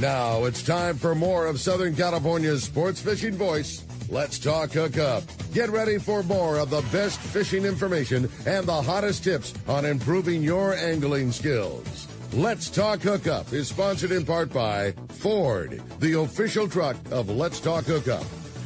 Now it's time for more of Southern California's sports fishing voice. Let's talk hookup. Get ready for more of the best fishing information and the hottest tips on improving your angling skills. Let's Talk Hookup is sponsored in part by Ford, the official truck of Let's Talk Hookup.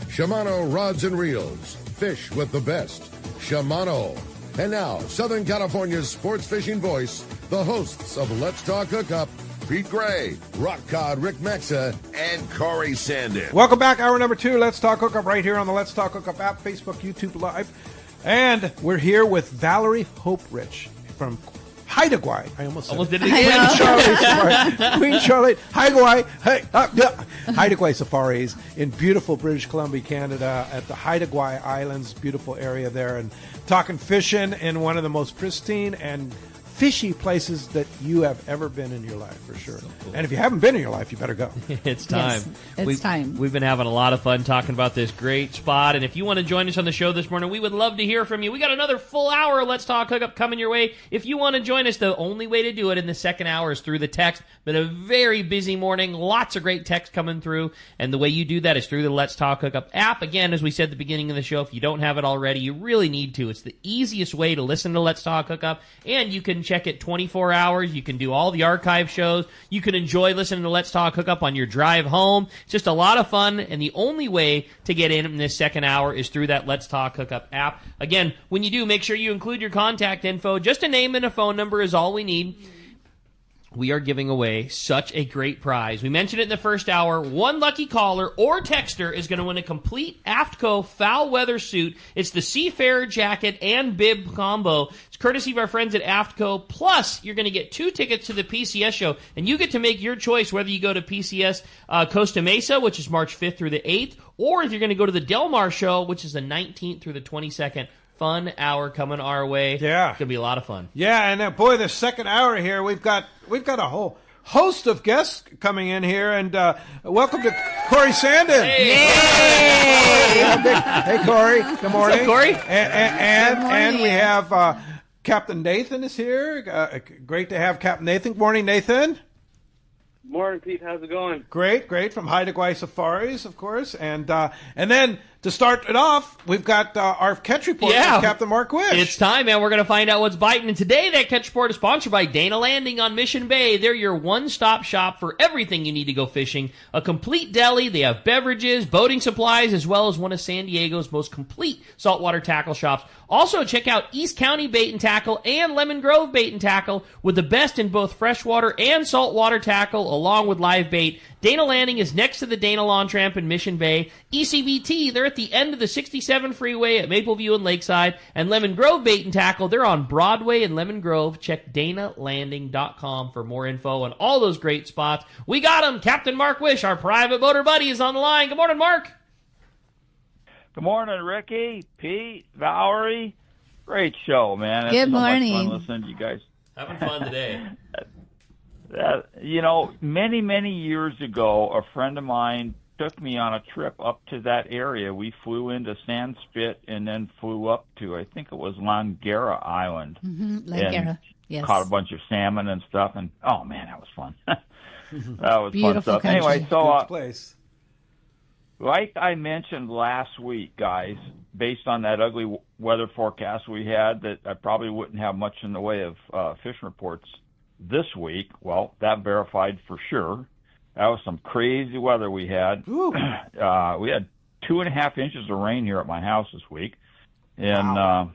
Shimano Rods and Reels. Fish with the best. Shimano. And now, Southern California's sports fishing voice, the hosts of Let's Talk Hookup, Pete Gray, Rock Cod Rick Mexa, and Corey Sandin. Welcome back, hour number 2. Let's Talk Hookup right here on the Let's Talk Hookup app, Facebook, YouTube Live. And we're here with Valerie Hoperich from Haida, Gwaii. I almost did it again. Queen Charlotte, Haida, Gwaii. Haida Gwaii Safaris in beautiful British Columbia, Canada, at the Haida Gwaii Islands, beautiful area there, and talking fishing in one of the most pristine and fishy places that you have ever been in your life, for sure. So cool. And if you haven't been in your life, you better go. It's time. Yes, it's time. We've been having a lot of fun talking about this great spot. And if you want to join us on the show this morning, we would love to hear from you. We got another full hour of Let's Talk Hookup coming your way. If you want to join us, the only way to do it in the second hour is through the text. Been a very busy morning. Lots of great text coming through. And the way you do that is through the Let's Talk Hookup app. Again, as we said at the beginning of the show, if you don't have it already, you really need to. It's the easiest way to listen to Let's Talk Hookup. And you can check it 24 hours. You can do all the archive shows. You can enjoy listening to Let's Talk Hookup on your drive home. It's just a lot of fun, and the only way to get in this second hour is through that Let's Talk Hookup app. Again, when you do, make sure you include your contact info. Just a name and a phone number is all we need. We are giving away such a great prize. We mentioned it in the first hour. One lucky caller or texter is going to win a complete AFTCO foul weather suit. It's the Seafarer jacket and bib combo. It's courtesy of our friends at AFTCO. Plus, you're going to get 2 tickets to the PCS show, and you get to make your choice whether you go to PCS Costa Mesa, which is March 5th through the 8th, or if you're going to go to the Del Mar show, which is the 19th through the 22nd. Fun hour coming our way. Yeah. It's going to be a lot of fun. Yeah, and boy, the second hour here, we've got a whole host of guests coming in here, and welcome to Corey Sandin. Hey! Hey, Corey. Good morning. What's up, Corey? And we have Captain Nathan is here. Great to have Captain Nathan. Good morning, Nathan. Morning, Pete. How's it going? Great. From Haida Gwaii Safaris, of course. And then to start it off, we've got our catch report with Captain Mark Wish. It's time, man. We're going to find out what's biting. And today, that catch report is sponsored by Dana Landing on Mission Bay. They're your one-stop shop for everything you need to go fishing. A complete deli. They have beverages, boating supplies, as well as one of San Diego's most complete saltwater tackle shops. Also, check out East County Bait and Tackle and Lemon Grove Bait and Tackle with the best in both freshwater and saltwater tackle, along with live bait. Dana Landing is next to the Dana Lawn Tramp in Mission Bay. ECBT, they're at the end of the 67 freeway at Mapleview and Lakeside. And Lemon Grove Bait and Tackle, they're on Broadway and Lemon Grove. Check DanaLanding.com for more info on all those great spots. We got him. Captain Mark Wish, our private boater buddy, is on the line. Good morning, Mark. Good morning, Ricky, Pete, Valerie. Great show, man. Good morning. So much fun listening to you guys. Having fun today. Many years ago, a friend of mine took me on a trip up to that area. We flew into Sandspit and then flew up to, I think it was Langara Island. Mm-hmm. Langara, yes. Caught a bunch of salmon and stuff, and oh man, that was fun. That was beautiful fun stuff. country. Anyway, so place. Like I mentioned last week, guys, based on that ugly weather forecast we had, that I probably wouldn't have much in the way of fishing reports this week. Well, that verified for sure. That was some crazy weather we had. We had 2.5 inches of rain here at my house this week. And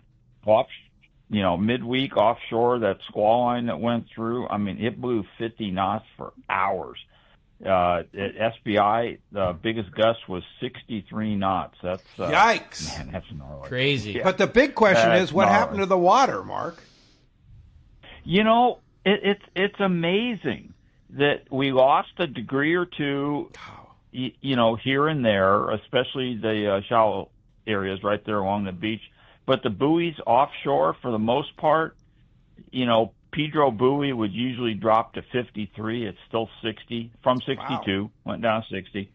midweek offshore, that squall line that went through, I mean, it blew 50 knots for hours. At SBI, the biggest gust was 63 knots. That's yikes. Man, that's gnarly. Crazy. Yeah. But the big question is, what happened to the water, Mark? It's amazing that we lost a degree or two, here and there, especially the shallow areas right there along the beach. But the buoys offshore, for the most part, Pedro buoy would usually drop to 53. It's still 60, from 62, went down to 60.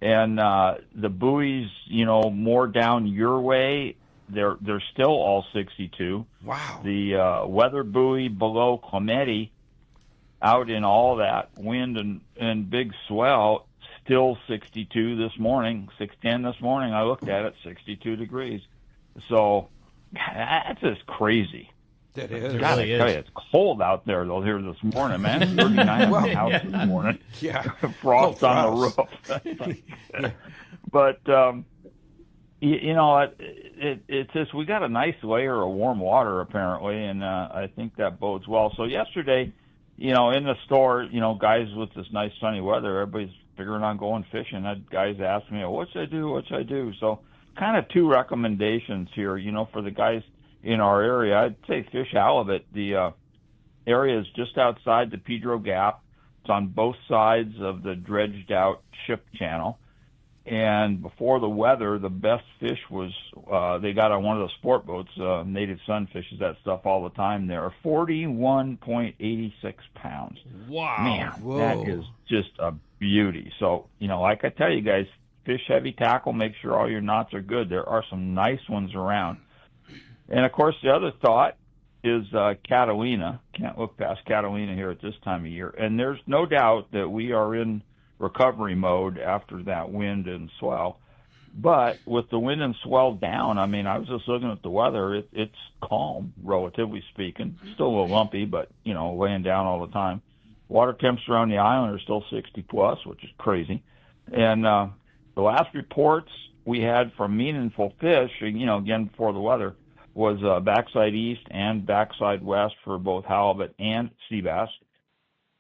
And the buoys, more down your way, they're still all 62. Wow. The weather buoy below Clementi out in all that wind and big swell, still 62 this morning, 6:10 this morning. I looked at it, 62 degrees. So that's just crazy. That is. It God, really I tell is. you, it's cold out there though here this morning, man. It's 39 in the house this morning. Yeah. Frost Cold on the frost. roof. But it's just we got a nice layer of warm water apparently, and I think that bodes well. So yesterday, in the store, guys with this nice sunny weather, everybody's figuring on going fishing. Had guys ask me, "What should I do? What should I do?" So kind of two recommendations here, for the guys in our area. I'd say fish halibut. The area is just outside the Pedro Gap. It's on both sides of the dredged out ship channel. And before the weather, the best fish was, they got on one of the sport boats, Native Sun fishes that stuff all the time there, 41.86 pounds. Wow. Man, Whoa. that is just a beauty. So, like I tell you guys, fish heavy tackle, make sure all your knots are good. There are some nice ones around. And, of course, the other thought is Catalina. Can't look past Catalina here at this time of year. And there's no doubt that we are in recovery mode after that wind and swell. But with the wind and swell down, I was just looking at the weather. It's calm, relatively speaking. Still a little lumpy, but, laying down all the time. Water temps around the island are still 60+, which is crazy. And the last reports we had from meaningful fish, again, before the weather, was backside east and backside west for both halibut and sea bass.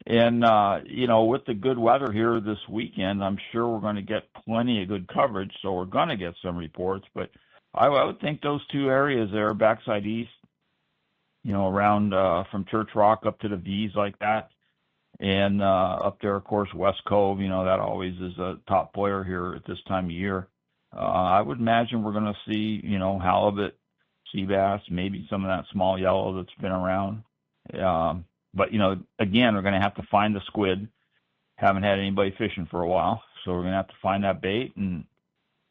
And, with the good weather here this weekend, I'm sure we're going to get plenty of good coverage, so we're going to get some reports. But I would think those two areas there, backside east, around from Church Rock up to the V's like that, and up there, of course, West Cove, that always is a top player here at this time of year. I would imagine we're going to see, halibut, sea bass, maybe some of that small yellow that's been around. But, again, we're going to have to find the squid. Haven't had anybody fishing for a while, so we're going to have to find that bait and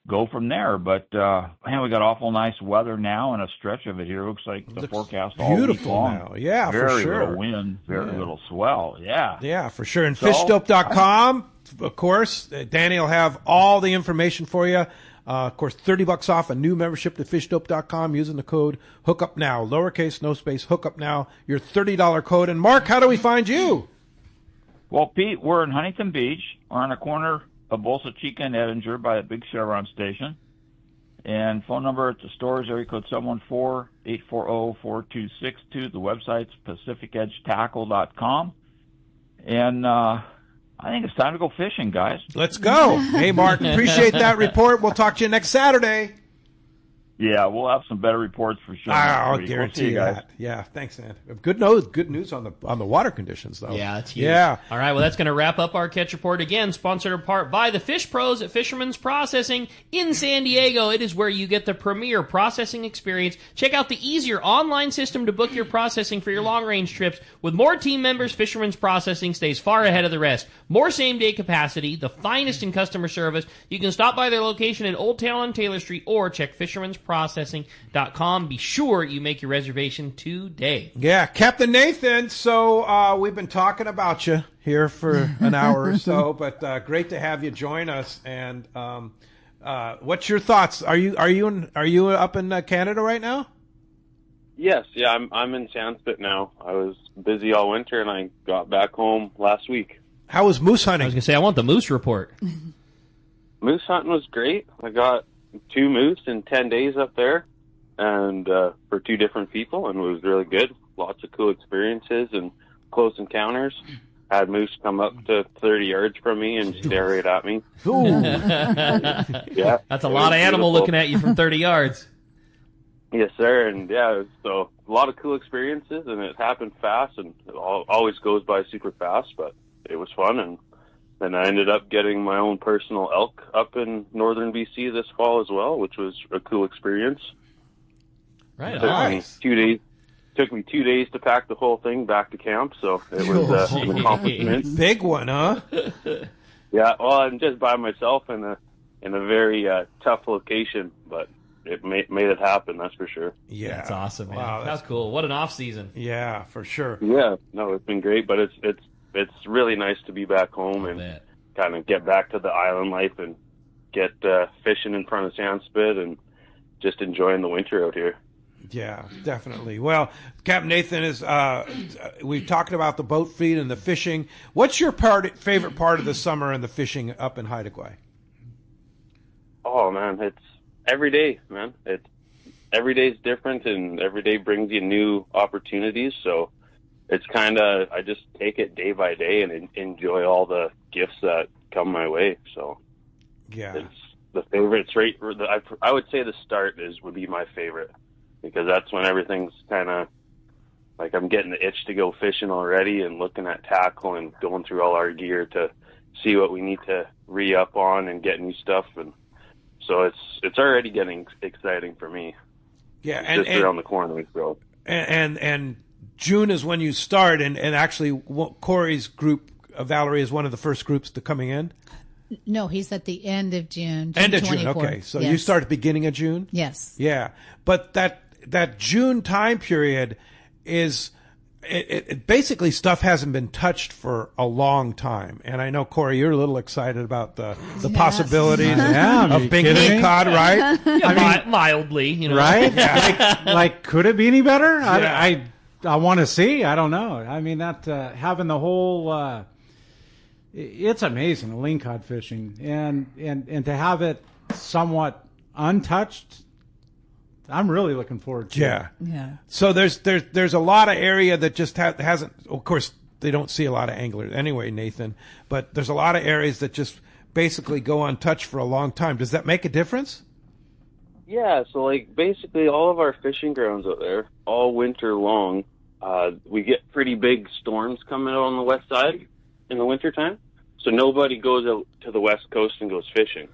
go from there. But, man, we got awful nice weather now and a stretch of it here. Looks like the forecast all week long. Now. Yeah, very for sure. Little wind, very little swell. Yeah. Yeah, for sure. And fishdope.com, of course. Danny will have all the information for you. Of course, $30 off a new membership to fishdope.com using the code HOOKUPNOW, lowercase, no space, HOOKUPNOW, your $30 code. And Mark, how do we find you? Well, Pete, we're in Huntington Beach. We're on the corner of Bolsa Chica and Edinger by a big Chevron station. And phone number at the store is area code 714-840-4262. The website's pacificedgetackle.com. And I think it's time to go fishing, guys. Let's go. Hey, Mark, appreciate that report. We'll talk to you next Saturday. Yeah, we'll have some better reports for sure. I'll We'll guarantee see you guys. that. Yeah, thanks, man. Good news on the water conditions, though. Yeah, it's huge. Yeah. All right, well, that's going to wrap up our Catch Report. Again, sponsored in part by the Fish Pros at Fisherman's Processing in San Diego. It is where you get the premier processing experience. Check out the easier online system to book your processing for your long-range trips. With more team members, Fisherman's Processing stays far ahead of the rest. More same-day capacity, the finest in customer service. You can stop by their location in Old Town on Taylor Street or check fishermansprocessing.com. Be sure you make your reservation today. Yeah, Captain Nathan. So we've been talking about you here for an hour or so, but great to have you join us. And what's your thoughts? Are you up in Canada right now? Yes, yeah, I'm in Sandspit now. I was busy all winter, and I got back home last week. How was moose I hunting? was going to say, I want the moose report. Moose hunting was great. I got 2 moose in 10 days up there, and for 2 different people, and it was really good. Lots of cool experiences and close encounters. I had moose come up to 30 yards from me and stare right at me. Ooh. Yeah, That's a lot of animal beautiful. looking at you from 30 yards. Yes, sir. And yeah, so a lot of cool experiences, and it happened fast, and it always goes by super fast, but it was fun. And then I ended up getting my own personal elk up in northern BC this fall as well, which was a cool experience. Right. Took me Nice. 2 days. Took me 2 days to pack the whole thing back to camp, so it was an accomplishment. Big one, huh? Yeah, well, I'm just by myself in a very tough location, but it made it happen. That's for sure. Yeah. That's awesome, man. Wow, that's cool. What an off season. Yeah, for sure. Yeah, no, it's been great, but it's it's really nice to be back home and kind of get back to the island life and get fishing in front of Sandspit and just enjoying the winter out here. Yeah, definitely. Well, Captain Nathan is. We've talked about the boat fleet and the fishing. What's your favorite part of the summer and the fishing up in Haida Gwaii? Oh man, it's every day, man. Every day's different, and every day brings you new opportunities. So it's kind of, I just take it day by day and enjoy all the gifts that come my way. So yeah, it's the favorites. Right, I would say the start would be my favorite, because that's when everything's kind of like I'm getting the itch to go fishing already and looking at tackle and going through all our gear to see what we need to re-up on and get new stuff. And so it's already getting exciting for me. Yeah, it's just around the corner. So. And June is when you start, and actually Corey's group, Valerie, is one of the first groups to coming in. No, he's at the end of June. End of June, okay. So yes. You start at the beginning of June? Yes. Yeah, but that June time period is it basically stuff hasn't been touched for a long time. And I know, Corey, you're a little excited about the possibilities of big cod, right? Yeah, mildly, you know. Right? Yeah. like, could it be any better? Yeah. I want to see. I don't know. I mean, that having the whole it's amazing, lingcod fishing, and to have it somewhat untouched. I'm really looking forward to it. Yeah. So there's a lot of area that just hasn't. Of course, they don't see a lot of anglers anyway, Nathan. But there's a lot of areas that just basically go untouched for a long time. Does that make a difference? Yeah. So like basically all of our fishing grounds out there, all winter long, we get pretty big storms coming out on the west side in the wintertime. So nobody goes out to the west coast and goes fishing.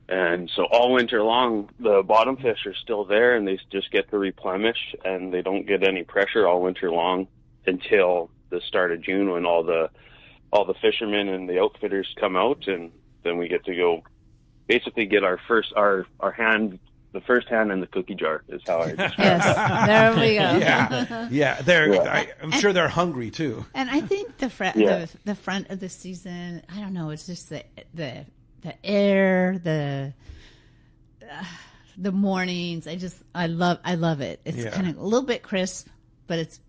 And so all winter long, the bottom fish are still there, and they just get to replenish, and they don't get any pressure all winter long until the start of June, when all the fishermen and the outfitters come out, and then we get to go basically get our first hand. The first hand in the cookie jar is how I describe it. Yes, there we go. Yeah. I'm sure they're hungry too. And I think the front of the season, I don't know, it's just the air, the mornings. I love it. It's kind of a little bit crisp, but it's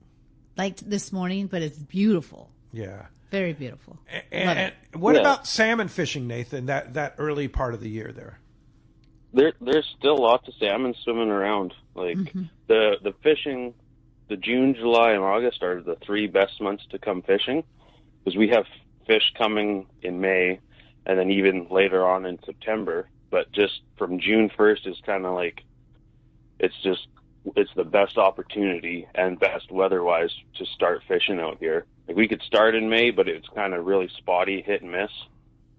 like this morning, but it's beautiful. Yeah. Very beautiful. And what about salmon fishing, Nathan, that early part of the year there? There's still lots of salmon swimming around. Like the fishing, the June, July, and August are the 3 best months to come fishing, because we have fish coming in May, and then even later on in September. But just from June 1st is kind of like, it's the best opportunity and best weather-wise to start fishing out here. Like we could start in May, but it's kind of really spotty, hit and miss.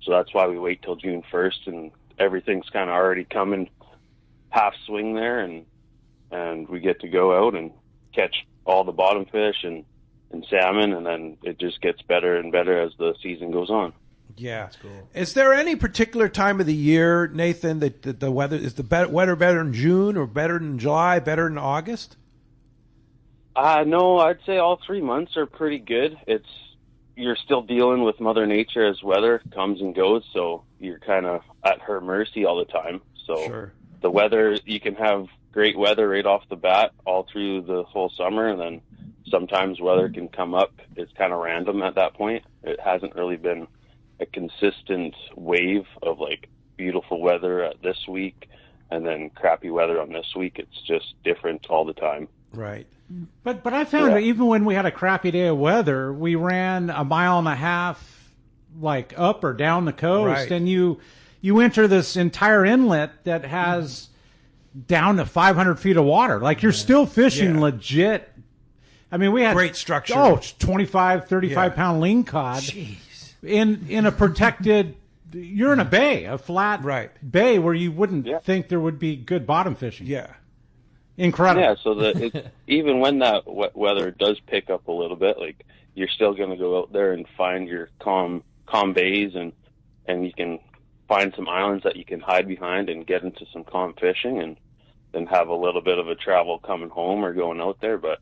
So that's why we wait till June 1st, and everything's kind of already coming half swing there, and we get to go out and catch all the bottom fish and salmon, and then it just gets better and better as the season goes on. Yeah, that's cool. Is there any particular time of the year, Nathan, that the weather is weather better in June or better in July, better in August? No, I'd say all 3 months are pretty good. You're still dealing with Mother Nature as weather comes and goes, so you're kind of at her mercy all the time. So the weather, you can have great weather right off the bat all through the whole summer, and then sometimes weather can come up. It's kind of random at that point. It hasn't really been a consistent wave of like beautiful weather this week and then crappy weather on this week. It's just different all the time. Right. But I found that even when we had a crappy day of weather, we ran 1.5 miles like up or down the coast, and you enter this entire inlet that has down to 500 feet of water. Like you're still fishing legit. I mean, we had great structure. 25, 35 pound lingcod in a protected. You're in a bay, a flat bay where you wouldn't think there would be good bottom fishing. Yeah. Incredible. Yeah, so even when that weather does pick up a little bit, like you're still going to go out there and find your calm bays, and you can find some islands that you can hide behind and get into some calm fishing, and then have a little bit of a travel coming home or going out there. But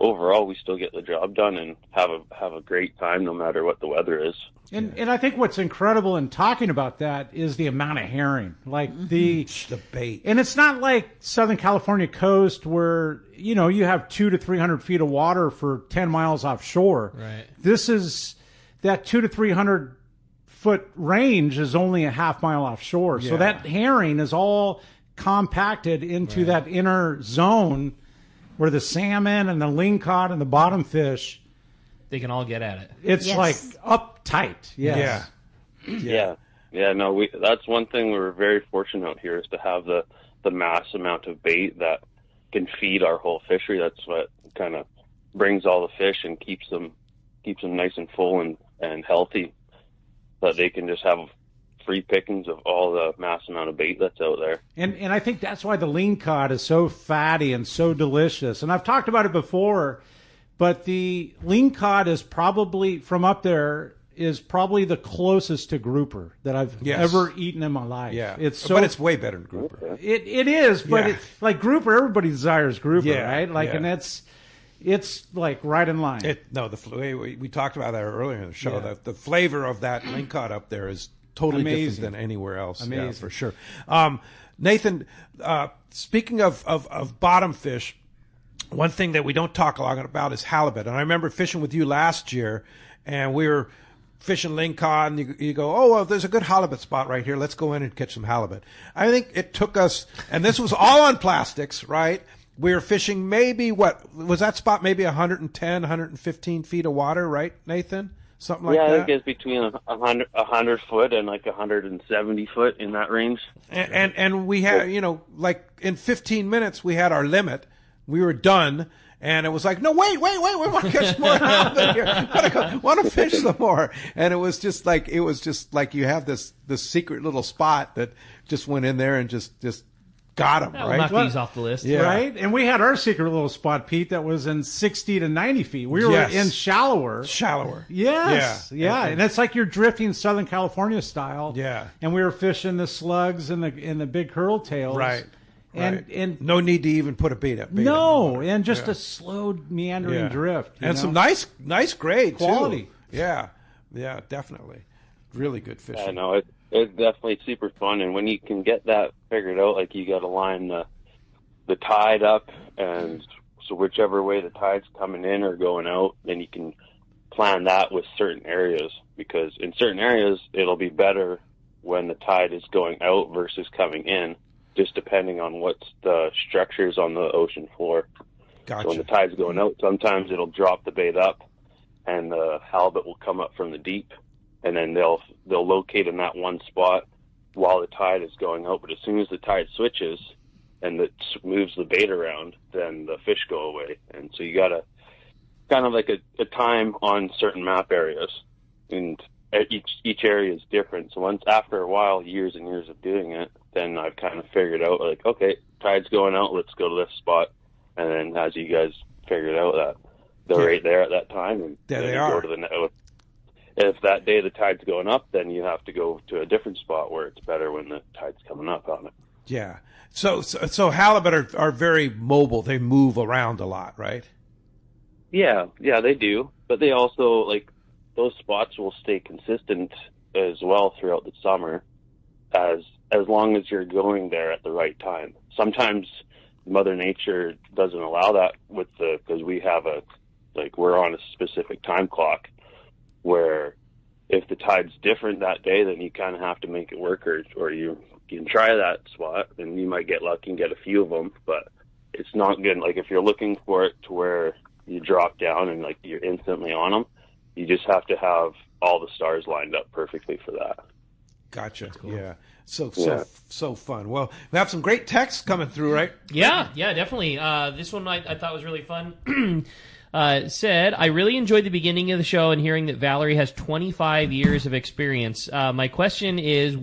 overall, we still get the job done and have a great time no matter what the weather is. And I think what's incredible in talking about that is the amount of herring, like the bait. And it's not like Southern California coast where, you know, you have 200 to 300 feet of water for 10 miles offshore. Right. This is that 200 to 300 foot range is only a half mile offshore. Yeah. So that herring is all compacted into that inner zone where the salmon and the lingcod and the bottom fish, They can all get at it. it's Yes. like uptight. Yes. Yeah. No, that's one thing we're very fortunate out here is to have the mass amount of bait that can feed our whole fishery. That's what kind of brings all the fish and keeps them nice and full and healthy, so that they can just have free pickings of all the mass amount of bait that's out there. And I think that's why the lingcod is so fatty and so delicious. And I've talked about it before, but the lingcod is probably, from up there, is probably the closest to grouper that I've ever eaten in my life. Yeah, but it's way better than grouper. It is, but like grouper, everybody desires grouper, right? Like, yeah. and it's like right in line. We talked about that earlier in the show. That the flavor of that lingcod up there is totally different than anywhere else. Amazing. Yeah, for sure. Nathan, speaking of bottom fish, one thing that we don't talk a lot about is halibut. And I remember fishing with you last year, and we were fishing lingcod, and you go, oh, well, there's a good halibut spot right here. Let's go in and catch some halibut. I think it took us, and this was all on plastics, right? We were fishing maybe, what was that spot? Maybe 110, 115 feet of water, right, Nathan? Something like that? Yeah, I think it's between 100 foot and like 170 foot in that range. And we had, you know, like in 15 minutes, we had our limit. We were done. And it was like, no, wait, we want to catch more halibut here. Want to fish some more. And it was just like you have this secret little spot that just went in there and just got them, We'll right? knock these off the list. Yeah. Right? And we had our secret little spot, Pete, that was in 60 to 90 feet. We were in shallower. Yes. Yeah. And it's like you're drifting Southern California style. Yeah. And we were fishing the slugs and the big curl tails. Right. And no need to even put a bait up. and just a slow meandering drift. And some nice grade quality. too. Yeah, definitely. Really good fishing. I know it's definitely super fun, and when you can get that figured out, like you got to line the tide up, and so whichever way the tide's coming in or going out, then you can plan that with certain areas, because in certain areas it'll be better when the tide is going out versus coming in, just depending on what's the structures on the ocean floor. Gotcha. So when the tide's going out, sometimes it'll drop the bait up, and the halibut will come up from the deep, and then they'll locate in that one spot while the tide is going out. But as soon as the tide switches and it moves the bait around, then the fish go away. And so you got to kind of like a time on certain map areas, and each area is different. So once after a while, years and years of doing it, then I've kind of figured out, like, okay, tide's going out, let's go to this spot. And then as you guys figured out that they're right there at that time, and there then they you are. go to the if that day the tide's going up, then you have to go to a different spot where it's better when the tide's coming up on it. Yeah. So halibut are very mobile. They move around a lot, right? Yeah, they do. But they also, like, those spots will stay consistent as well throughout the summer, as long as you're going there at the right time. Sometimes Mother Nature doesn't allow that because we have we're on a specific time clock, where if the tide's different that day, then you kind of have to make it work, or you can try that spot, and you might get lucky and get a few of them, but it's not good. Like, if you're looking for it to where you drop down and, like, you're instantly on them, you just have to have all the stars lined up perfectly for that. Gotcha. Cool. Yeah. So fun. Well, we have some great texts coming through, right? Yeah, definitely. This one I thought was really fun. Said, I really enjoyed the beginning of the show and hearing that Valerie has 25 years of experience. My question is,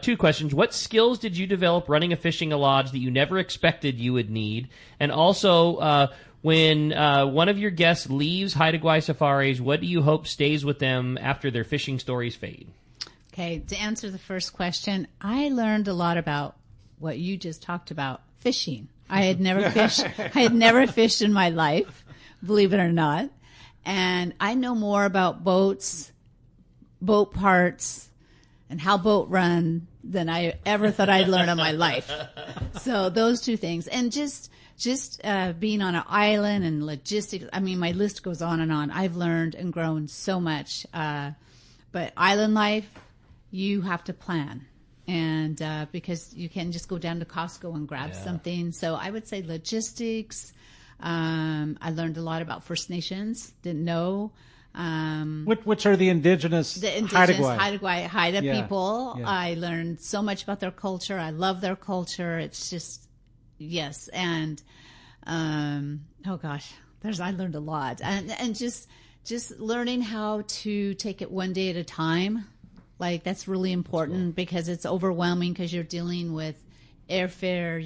two questions. What skills did you develop running a fishing lodge that you never expected you would need? And also, when one of your guests leaves Haida Gwaii Safaris, what do you hope stays with them after their fishing stories fade? Okay, to answer the first question, I learned a lot about what you just talked about, fishing. I had never fished in my life. believe it or not. And I know more about boats, boat parts, and how boat run than I ever thought I'd learn in my life. So those two things. And just being on an island and logistics. I mean, my list goes on and on. I've learned and grown so much. But island life, you have to plan. And because you can just go down to Costco and grab something. So I would say logistics. I learned a lot about First Nations. Didn't know. Which are the indigenous Haida people. Yeah. I learned so much about their culture. I love their culture. It's just, yes. And, oh gosh, I learned a lot. And just learning how to take it one day at a time. Like, that's really important because it's overwhelming because you're dealing with airfare.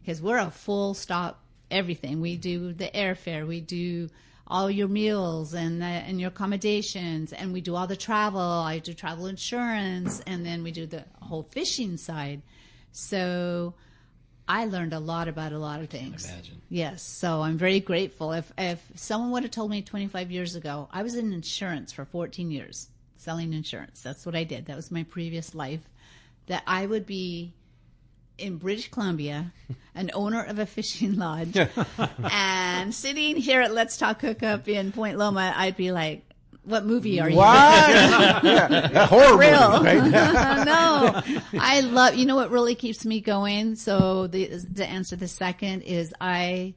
Because we're a full stop everything. We do the airfare. We do all your meals and your accommodations, and we do all the travel. I do travel insurance, and then we do the whole fishing side. So I learned a lot about a lot of things. Imagine. Yes, so I'm very grateful. If someone would have told me 25 years ago, I was in insurance for 14 years, selling insurance. That's what I did. That was my previous life. That I would be in British Columbia, an owner of a fishing lodge, and sitting here at Let's Talk Hookup in Point Loma, I'd be like, what movie are you in? A horror movie, right? No. I love, you know what really keeps me going? So the answer the second is I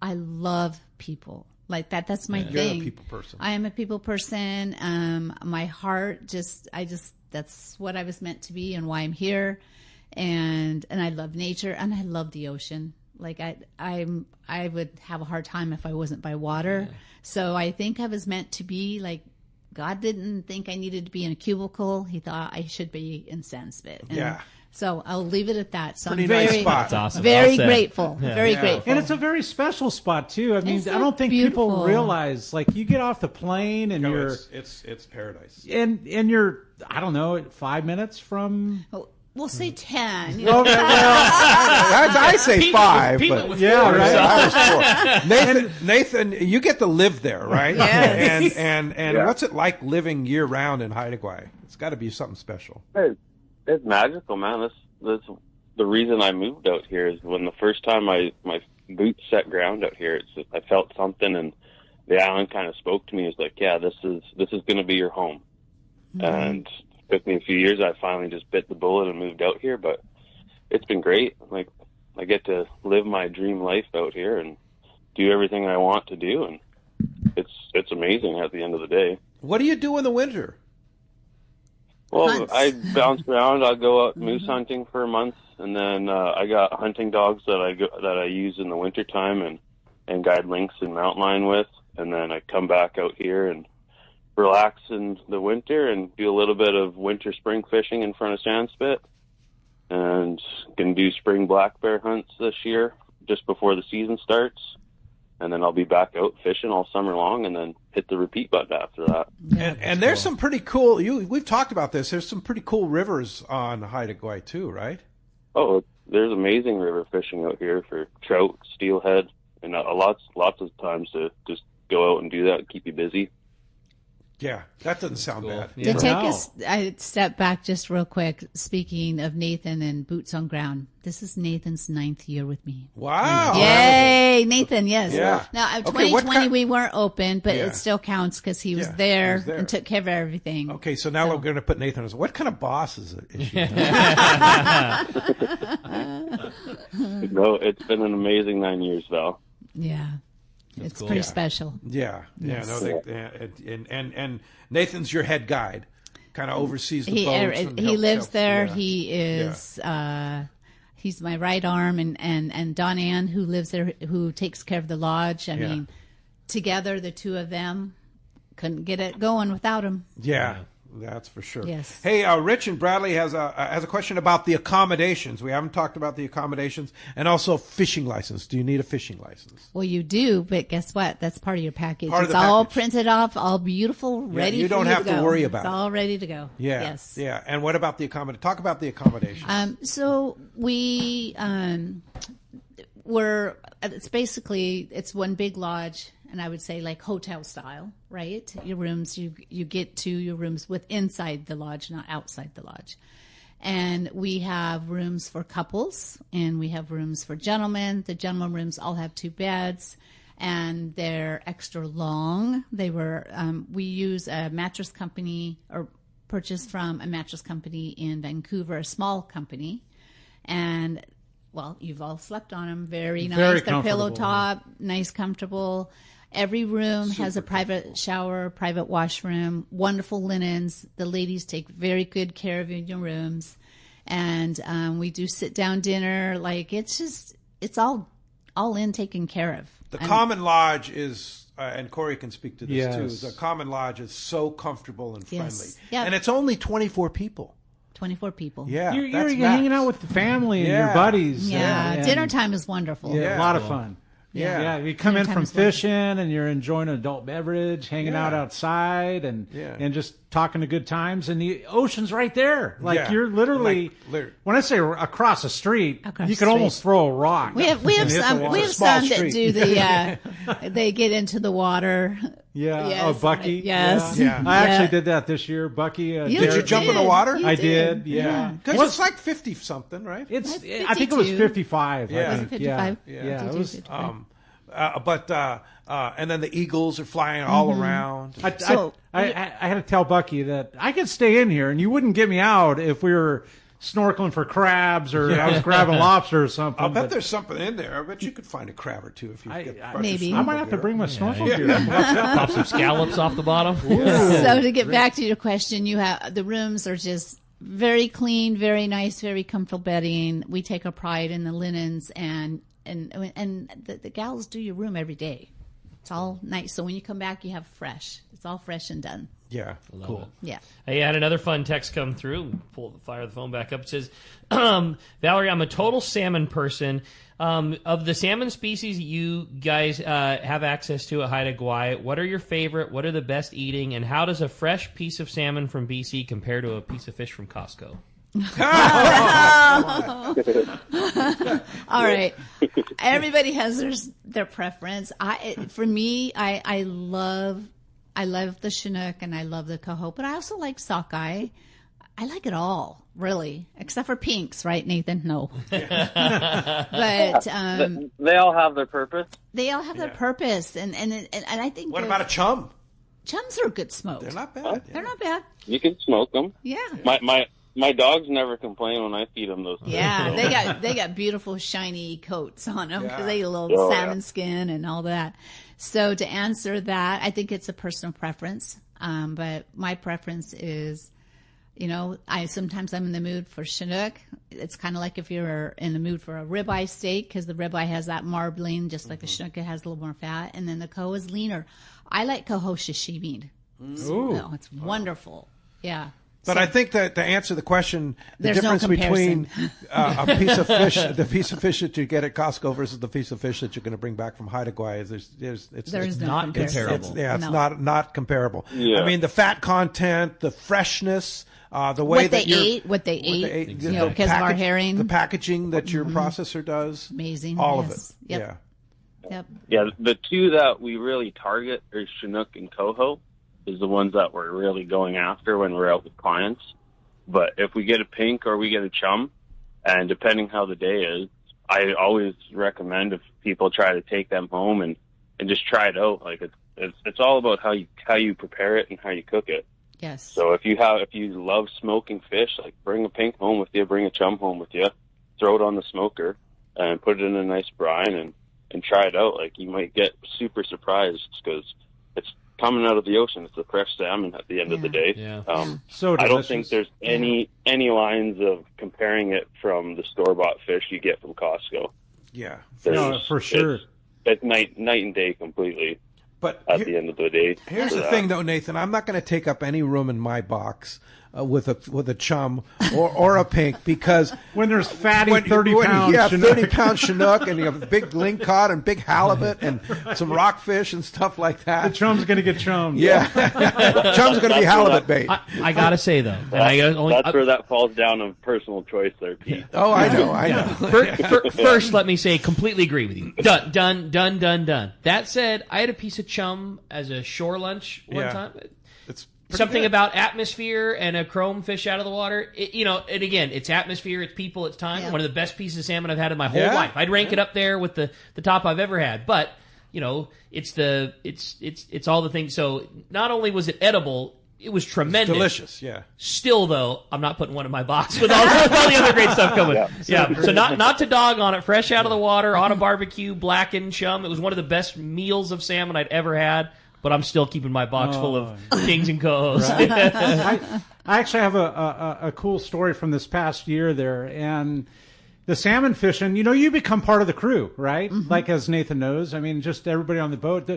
love people. Like that's my thing. You're a people person. I am a people person. My heart that's what I was meant to be and why I'm here. And I love nature and I love the ocean. Like I would have a hard time if I wasn't by water. Yeah. So I think I was meant to be like, God didn't think I needed to be in a cubicle. He thought I should be in Sandspit. And so I'll leave it at that. So pretty I'm very, nice spot. That's awesome. Very grateful. Yeah. Very grateful. And it's a very special spot too. I mean, I don't think beautiful. People realize, like, you get off the plane and it's paradise. And you're, I don't know, 5 minutes from. We'll say 10. Okay, well, I say 5. But right. Nathan, you get to live there, right? Yes. And what's it like living year round in Haida Gwaii? It's got to be something special. It's magical, man. That's the reason I moved out here is when the first time my boots set ground out here, I felt something, and the island kind of spoke to me. It's like, yeah, this is going to be your home, and. Took me a few years. I finally just bit the bullet and moved out here, but it's been great. Like, I get to live my dream life out here and do everything I want to do, and it's amazing at the end of the day. What do you do in the winter? Well, Hunts. I bounce around. I go out moose hunting for a month, and then I got hunting dogs that I use in the wintertime and guide lynx and mountain lion with, and then I come back out here and relax in the winter and do a little bit of winter spring fishing in front of Sandspit, and can do spring black bear hunts this year just before the season starts, and then I'll be back out fishing all summer long and then hit the repeat button after that. And there's some pretty cool, we've talked about this, there's some pretty cool rivers on Haida Gwaii too, right? Oh, there's amazing river fishing out here for trout, steelhead, and lots of times to just go out and do that and keep you busy. Yeah, that doesn't sound bad. To take a step back just real quick, speaking of Nathan and boots on ground, this is Nathan's 9th year with me. Wow. Yay, Nathan, yes. Yeah. Now, 2020 we weren't open, but it still counts because he was there and took care of everything. Okay, so now we're going to put Nathan as, what kind of boss is she? No, it's been an amazing 9 years, Val. Yeah. That's it's cool. pretty special. Yeah, Yes. and Nathan's your head guide, kind of oversees the boats. He lives there. Yeah. He is. He's my right arm, and Don Ann, who lives there, who takes care of the lodge. I mean, together the two of them couldn't get it going without him. Yeah. That's for sure. Yes. Hey, Rich and Bradley has a question about the accommodations. We haven't talked about the accommodations, and also fishing license. Do you need a fishing license? Well, you do, but guess what? That's part of your package. It's all printed off, all beautiful, ready. You don't have to worry about it. It's all ready to go. Yeah. Yes. Yeah. And what about the accommodation? Talk about the accommodation. So we it's basically, it's one big lodge, and I would say like hotel style, right? Your rooms, you get to your rooms inside the lodge, not outside the lodge. And we have rooms for couples, and we have rooms for gentlemen. The gentlemen rooms all have 2 beds, and they're extra long. We use a mattress company, or purchased from a mattress company in Vancouver, a small company. And, well, you've all slept on them. Very nice. Very They're pillow comfortable. top, nice, comfortable. Every room has a private shower, private washroom, wonderful linens. The ladies take very good care of you in your rooms. And we do sit-down dinner. Like, it's all in taken care of. The Common Lodge is, and Corey can speak to this Yes. too, the Common Lodge is so comfortable and friendly. Yes. Yep. And it's only 24 people. 24 people. Yeah, You're that's hanging max. out with the family and Yeah. your buddies. Yeah, and- dinner time is wonderful. Yeah, a lot of fun. Yeah. Yeah, you come in Dinner time from is wonderful. fishing and you're enjoying an adult beverage, hanging Yeah. out outside and Yeah. just talking to good times, and the ocean's right there. Like Yeah. you're literally, when I say across the street, Across you the could almost street. throw a rock. We have and hit the some water. Small that street. do the they get into the water. Yeah. Yes. Oh, Bucky. Yes. Yeah. I actually Yeah. did that this year. Bucky. You Did you jump in the water? You I did. Yeah. Because it's like 50 something, right? It's. Like I think it was 52. 55. Yeah. I think. 55. Yeah. It was. 52. And then the eagles are flying all around. I had to tell Bucky that I could stay in here and you wouldn't get me out if we were snorkeling for crabs or I was grabbing lobster or something. I'll bet but there's something in there. I bet you could find a crab or two if you get Maybe. I might have to bring my snorkel gear. Pop some scallops off the bottom. So to get back to your question, you have the rooms are just very clean, very nice, very comfortable bedding. We take a pride in the linens, and the gals do your room every day. It's all nice. So when you come back, you have fresh. It's all fresh and done. Yeah, cool. Yeah. I had another fun text come through. Fire the phone back up. It says, Valerie, I'm a total salmon person. Of the salmon species you guys have access to at Haida Gwaii, what are your favorite? What are the best eating? And how does a fresh piece of salmon from BC compare to a piece of fish from Costco? All right. Everybody has their preference. For me, I love the Chinook and I love the coho, but I also like sockeye. I like it all, really, except for pinks, right, Nathan? No. But they all have their purpose. they all have their purpose, and I think What about a chum? chums are good smoked. They're not bad. They're not bad. You can smoke them. Yeah. My dogs never complain when I feed them those things. Yeah, they got beautiful shiny coats on them because Yeah. they get a little Oh, yeah. salmon skin and all that. So to answer that, I think it's a personal preference. But my preference is, sometimes I'm in the mood for Chinook. It's kind of like if you're in the mood for a ribeye steak, because the ribeye has that marbling, just like a Chinook, it has a little more fat, and then the coho is leaner. I like coho sashimi. Ooh. It's wonderful. Yeah. But I think that to answer the question, the There's no difference between comparison. a piece of fish, the piece of fish that you get at Costco versus the piece of fish that you're going to bring back from Haida Gwaii is There's no not comparison. comparable. It's No. not comparable. Yeah. I mean, the fat content, the freshness, the way What that they ate, the because of our package- herring. the packaging that your processor does, Amazing. all of Yes. it. Yep. Yeah. Yep. Yeah, the two that we really target are Chinook and coho, is the ones that we're really going after when we're out with clients. But if we get a pink or we get a chum, and depending how the day is, I always recommend if people try to take them home and just try it out. Like it's all about how you prepare it and how you cook it. Yes. So if you love smoking fish, like bring a pink home with you, bring a chum home with you, throw it on the smoker, and put it in a nice brine and try it out. Like you might get super surprised because it's coming out of the ocean. It's a fresh salmon at the end of the day. Yeah. So I don't delicious. think there's any lines of comparing it from the store-bought fish you get from Costco. Yeah. No, for sure. It's night and day completely But at the end of the day. here's for the that. thing, though, Nathan. I'm not going to take up any room in my box with a chum or a pink, because when there's fatty 30-pound Chinook. 30-pound Chinook, and you have big lingcod and big halibut and some rockfish and stuff like that. The chum's going to get chummed. Yeah. Chum's going to be halibut bait. I got to say, though. That's where that falls down of personal choice there, Pete. Oh, I know. First, let me say, completely agree with you. Done. That said, I had a piece of chum as a shore lunch one time. It's something about atmosphere and a chrome fish out of the water. And again, it's atmosphere, it's people, it's time. Yeah. One of the best pieces of salmon I've had in my whole life. I'd rank it up there with the top I've ever had. But it's all the things. So not only was it edible, it was tremendous. It's delicious, yeah. Still, though, I'm not putting one in my box with all the other great stuff coming. Yeah. So not to dog on it. Fresh out of the water, on a barbecue, blackened chum. It was one of the best meals of salmon I'd ever had. But I'm still keeping my box full of kings and cohos. Right. I actually have a cool story from this past year there. And the salmon fishing, you become part of the crew, right? Mm-hmm. Like, as Nathan knows. I mean, just everybody on the boat.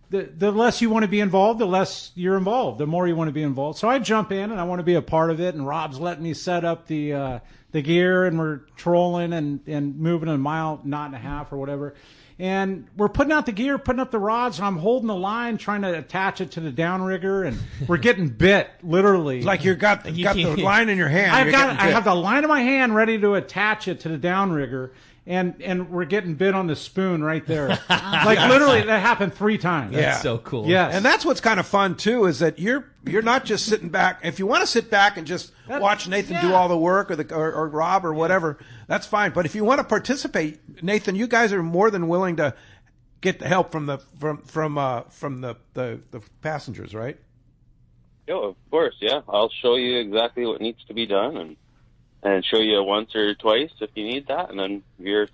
The less you want to be involved, the less you're involved. The more you want to be involved. So I jump in and I want to be a part of it. And Rob's letting me set up the gear, and we're trolling and moving a mile, knot and a half or whatever. And we're putting out the gear, putting up the rods, and I'm holding the line, trying to attach it to the downrigger, and we're getting bit, literally. Like you got the line in your hand. I have the line in my hand ready to attach it to the downrigger, and we're getting bit on the spoon right there. Like, literally, that happened 3 times. That's so cool. Yes. And that's what's kind of fun, too, is that you're not just sitting back. If you want to sit back and just watch Nathan do all the work, or Rob or whatever, that's fine. But if you want to participate, Nathan, you guys are more than willing to get the help from the passengers, right? Yeah, of course. Yeah, I'll show you exactly what needs to be done, and show you once or twice if you need that, and then you're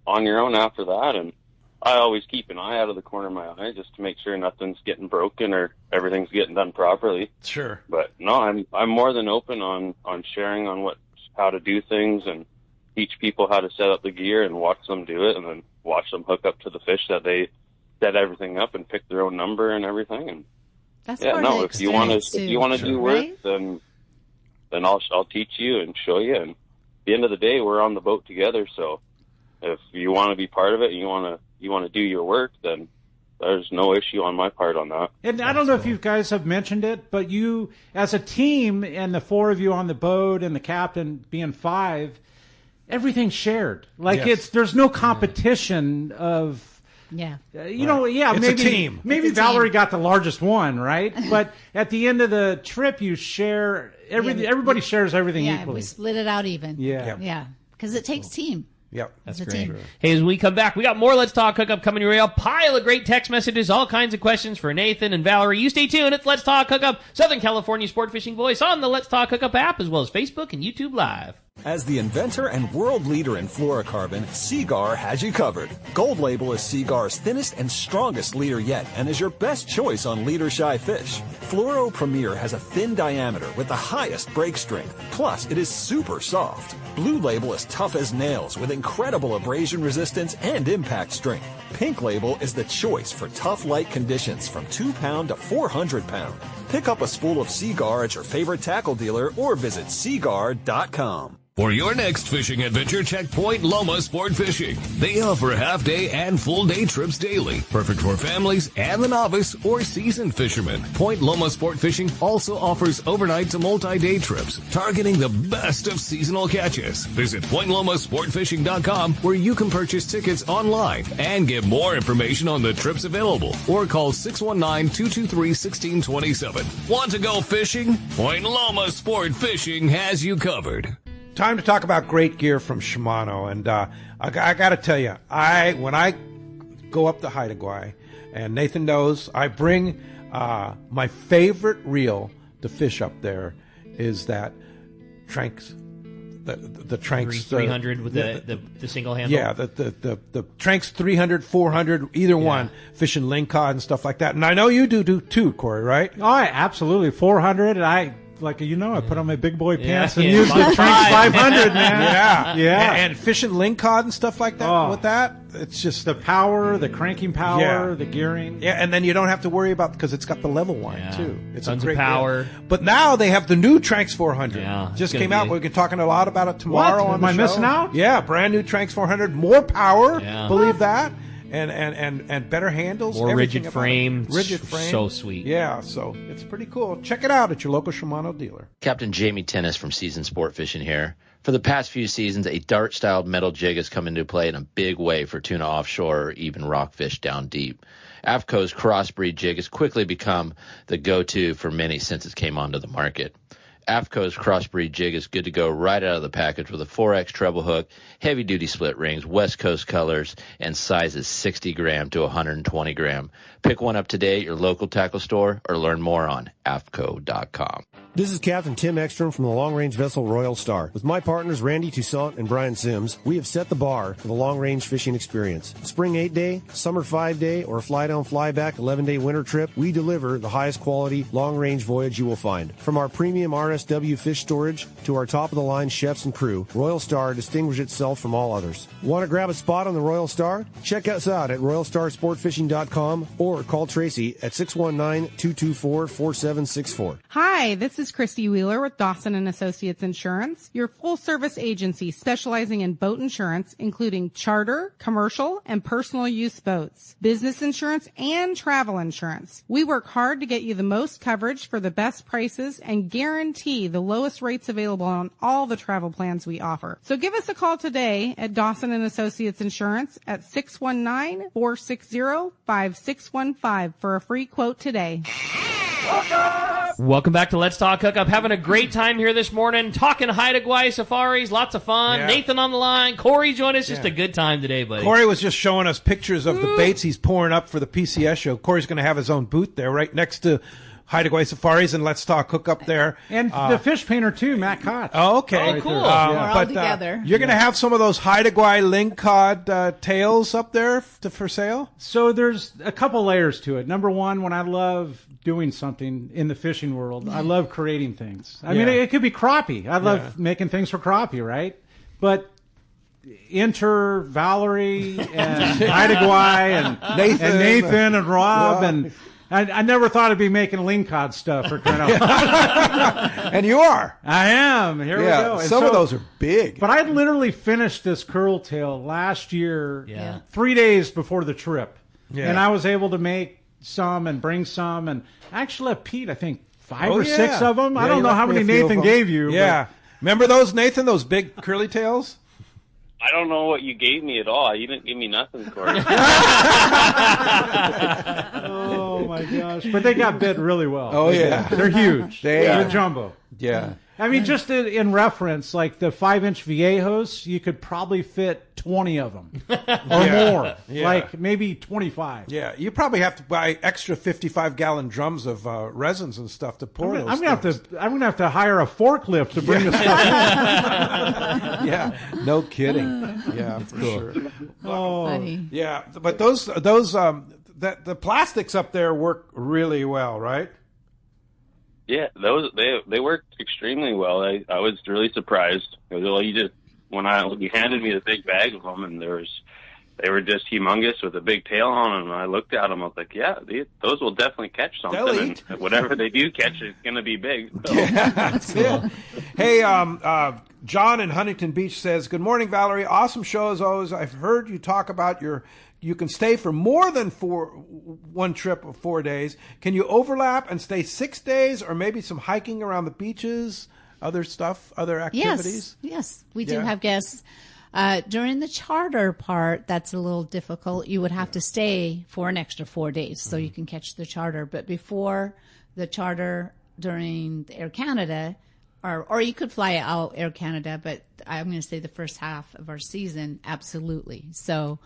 on your own after that. And I always keep an eye out of the corner of my eye just to make sure nothing's getting broken or everything's getting done properly. Sure. But no, I'm more than open on sharing on how to do things, and teach people how to set up the gear and watch them do it, and then watch them hook up to the fish that they set everything up and pick their own number and everything. And that's if you want to do work, right? then I'll teach you and show you. And at the end of the day, we're on the boat together. So if you want to be part of it and you want to do your work, then there's no issue on my part on that. And I don't know if you guys have mentioned it, but you, as a team, and the 4 of you on the boat and the captain being 5, everything's shared. Like, there's no competition of. Yeah. It's a team. Maybe Valerie got the largest one, right? But at the end of the trip, you share everything. Everybody shares everything equally. We split it out even. Yeah. Because it takes team. Yep, that's great. Hey, as we come back, we got more Let's Talk Hookup coming your way. A pile of great text messages, all kinds of questions for Nathan and Valerie. You stay tuned. It's Let's Talk Hookup, Southern California sport fishing voice on the Let's Talk Hookup app, as well as Facebook and YouTube Live. As the inventor and world leader in fluorocarbon, Seagar has you covered. Gold Label is Seagar's thinnest and strongest leader yet, and is your best choice on leader-shy fish. Fluoro Premier has a thin diameter with the highest break strength. Plus, it is super soft. Blue Label is tough as nails with incredible abrasion resistance and impact strength. Pink Label is the choice for tough, light conditions from 2-pound to 400-pound. Pick up a spool of Seagar at your favorite tackle dealer or visit seagar.com. For your next fishing adventure, check Point Loma Sport Fishing. They offer half-day and full-day trips daily, perfect for families and the novice or seasoned fishermen. Point Loma Sport Fishing also offers overnight to multi-day trips, targeting the best of seasonal catches. Visit PointLomaSportFishing.com, where you can purchase tickets online and get more information on the trips available, or call 619-223-1627. Want to go fishing? Point Loma Sport Fishing has you covered. Time to talk about great gear from Shimano, and I got to tell you, when I go up to Haida Gwaii, and Nathan knows, I bring my favorite reel to fish up there is that Tranks, the Tranks 300 with the single handle. Yeah, the Tranks 300, 400, either one, fishing lingcod and stuff like that. And I know you do too, Corey, right? Oh, absolutely, 400, and I put on my big boy pants Yeah, and used the Tranx 500, Yeah. man. Yeah. And fishing lingcod and stuff like that with that. It's just the power, the cranking power, the gearing. Yeah, and then you don't have to worry about, because it's got the level wind too. It's tons a great of power. deal. But now they have the new Tranx 400. Yeah, just came out. We're talking a lot about it tomorrow. What? On the Am I show. missing out? Yeah, brand new Tranx 400, more power. Yeah. Believe that. And better handles. More everything rigid about frame. it. Rigid frame. So sweet. Yeah, so it's pretty cool. Check it out at your local Shimano dealer. Captain Jamie Tennis from Season Sport Fishing here. For the past few seasons, a dart-styled metal jig has come into play in a big way for tuna offshore or even rockfish down deep. AFCO's crossbreed jig has quickly become the go-to for many since it came onto the market. AFCO's crossbreed jig is good to go right out of the package with a 4X treble hook, heavy-duty split rings, West Coast colors, and sizes 60 gram to 120 gram. Pick one up today at your local tackle store or learn more on AFCO.com. This is Captain Tim Ekstrom from the long-range vessel Royal Star. With my partners Randy Toussaint and Brian Sims, we have set the bar for the long-range fishing experience. Spring 8-day, summer 5-day, or fly-down, fly-back 11-day winter trip, we deliver the highest quality long-range voyage you will find. From our premium RSW fish storage to our top-of-the-line chefs and crew, Royal Star distinguishes itself from all others. Want to grab a spot on the Royal Star? Check us out at RoyalStarSportFishing.com or call Tracy at 619-224-4764. Hi, this is Christy Wheeler with Dawson & Associates Insurance, your full-service agency specializing in boat insurance, including charter, commercial, and personal use boats, business insurance, and travel insurance. We work hard to get you the most coverage for the best prices and guarantee the lowest rates available on all the travel plans we offer. So give us a call today at Dawson & Associates Insurance at 619-460-5615 for a free quote today. Welcome back to Let's Talk Hookup. Having a great time here this morning, talking Haida Gwaii safaris, lots of fun. Yeah. Nathan on the line. Corey joined us. Just a good time today, buddy. Corey was just showing us pictures of the baits he's pouring up for the PCS show. Corey's going to have his own booth there right next to Haida Gwaii Safaris and Let's Talk Hookup there. And the fish painter, too, Matt Koch. Oh, okay. Oh, cool. We're all together. You're going to have some of those Haida Gwaii lingcod tails up there for sale? So there's a couple layers to it. Number one, when I love doing something in the fishing world, I love creating things. I mean, it could be crappie. I love making things for crappie, right? But enter Valerie and Haida Gwaii and Nathan and Rob and I never thought I'd be making lingcod stuff for crying out loud. And you are. I am. Here we go. And some of those are big. But I literally finished this curl tail last year, 3 days before the trip. Yeah. And I was able to make some and bring some. And I actually left Pete, I think, 5 or 6 of them. I don't know how many Nathan gave you. Yeah. Remember those, Nathan, those big curly tails? I don't know what you gave me at all. You didn't give me nothing, Corey. Oh, my gosh. But they got bit really well. Oh, yeah. They're huge. They're jumbo. Yeah. I mean, just in reference, like the 5-inch Viejos, you could probably fit 20 of them or more, like maybe 25. Yeah, you probably have to buy extra 55-gallon drums of resins and stuff to pour those. I'm gonna have to hire a forklift to bring this stuff in. Yeah, no kidding. Yeah, for sure. Oh, funny. Yeah, but those the plastics up there work really well, right? Yeah, they worked extremely well. I was really surprised. When you handed me the big bag of them, and they were just humongous with a big tail on them. And I looked at them, I was like, yeah, those will definitely catch something. And whatever they do catch, it's going to be big. So. Yeah, that's it. Hey, John in Huntington Beach says, "Good morning, Valerie. Awesome show as always. I've heard you talk about you can stay for more than one trip of 4 days. Can you overlap and stay 6 days, or maybe some hiking around the beaches, other stuff, other activities?" Yes, we do have guests. During the charter part, that's a little difficult. You would have to stay for an extra 4 days so you can catch the charter. But before the charter during the Air Canada, or you could fly out Air Canada, but I'm going to say the first half of our season, absolutely. So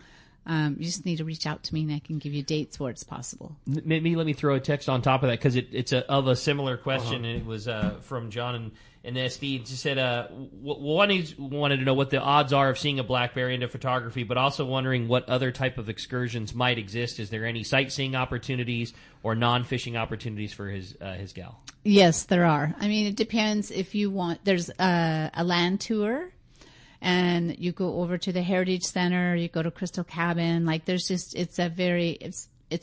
You just need to reach out to me, and I can give you dates where it's possible. Maybe let me throw a text on top of that, because it's of a similar question, and it was from John and SD. Just said one, he wanted to know what the odds are of seeing a black bear into photography, but also wondering what other type of excursions might exist. Is there any sightseeing opportunities or non-fishing opportunities for his gal? Yes, there are. I mean, it depends if you want. There's a land tour. And you go over to the Heritage Center, you go to Crystal Cabin. Like, there's just, it's a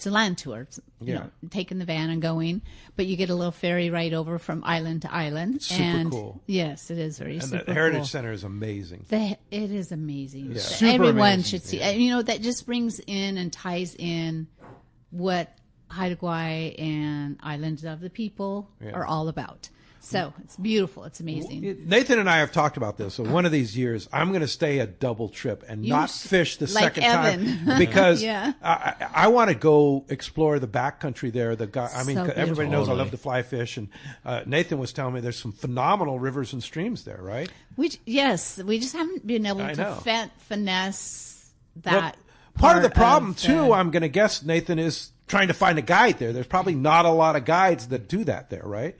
land tour. It's, you know, taking the van and going, but you get a little ferry ride over from island to island. Super cool. Yes, it is very super cool. And the Heritage cool. Center is amazing. It is amazing. Yeah. Super Everyone amazing. Should see. You know, that just brings in and ties in what Haida Gwaii and Islands of the People are all about. So it's beautiful. It's amazing. Nathan and I have talked about this. So one of these years, I'm going to stay a double trip and not fish the second time because I want to go explore the backcountry there. Everybody knows I love to fly fish, and Nathan was telling me there's some phenomenal rivers and streams there, right? We just haven't been able to finesse that. Well, part of the problem too, I'm going to guess, Nathan, is trying to find a guide there. There's probably not a lot of guides that do that there, right?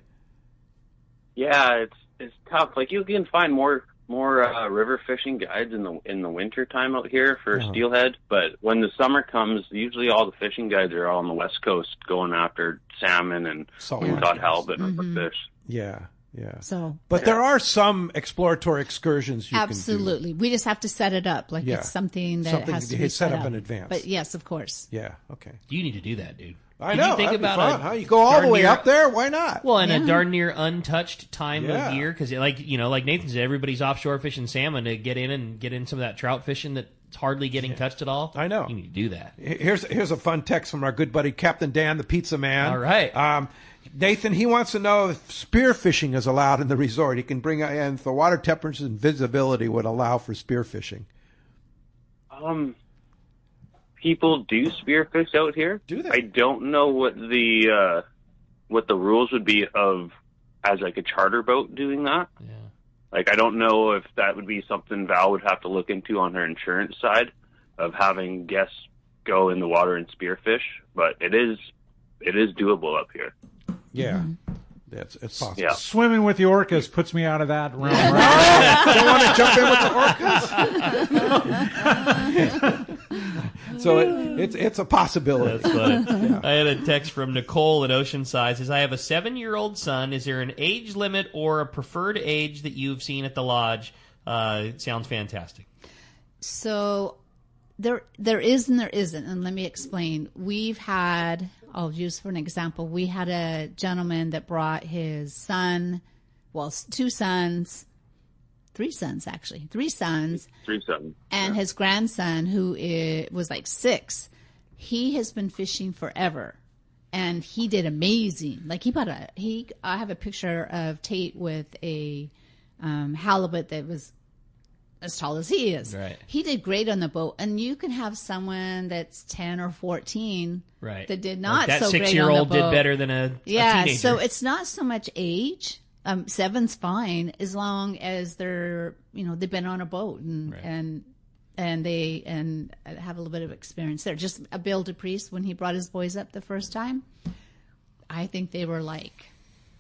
Yeah, it's tough. Like, you can find more river fishing guides in the winter time out here for steelhead, but when the summer comes, usually all the fishing guides are all on the west coast going after salmon and cod halibut and fish. Yeah. But there are some exploratory excursions you can do. Absolutely. We just have to set it up. Like, it's something that has to be set up in advance. But yes, of course. Yeah. Okay. You need to do that, dude. I know. You think about you go all the way up there. Why not? Well, in a darn near untouched time of year, because like Nathan said, everybody's offshore fishing salmon to get in some of that trout fishing that's hardly getting touched at all. I know. You need to do that. Here's a fun text from our good buddy Captain Dan, the pizza man. All right. Nathan, he wants to know if spearfishing is allowed in the resort. He can bring in if the water temperatures and visibility would allow for spearfishing. People do spearfish out here. Do they? I don't know what the rules would be as like a charter boat doing that. Yeah. Like, I don't know if that would be something Val would have to look into on her insurance side of having guests go in the water and spearfish, but it is doable up here. Yeah. It's possible. Yeah. Swimming with the orcas puts me out of that realm. Don't want to jump in with the orcas? So it's a possibility. That's funny. I had a text from Nicole in Oceanside. Says, I have a 7-year-old son. Is there an age limit or a preferred age that you've seen at the lodge? It sounds fantastic. So there is and there isn't. And let me explain. I'll use for an example. We had a gentleman that brought his son, three sons, and his grandson, who was like 6. He has been fishing forever, and he did amazing. Like, I have a picture of Tate with a halibut that was as tall as he is. Right. He did great on the boat, and you can have someone that's 10 or 14 that did not like that so great on the boat. 6-year-old did better than a teenager. So it's not so much age. 7's fine as long as they've been on a boat and they have a little bit of experience there. Just Bill DePriest, when he brought his boys up the first time, I think they were like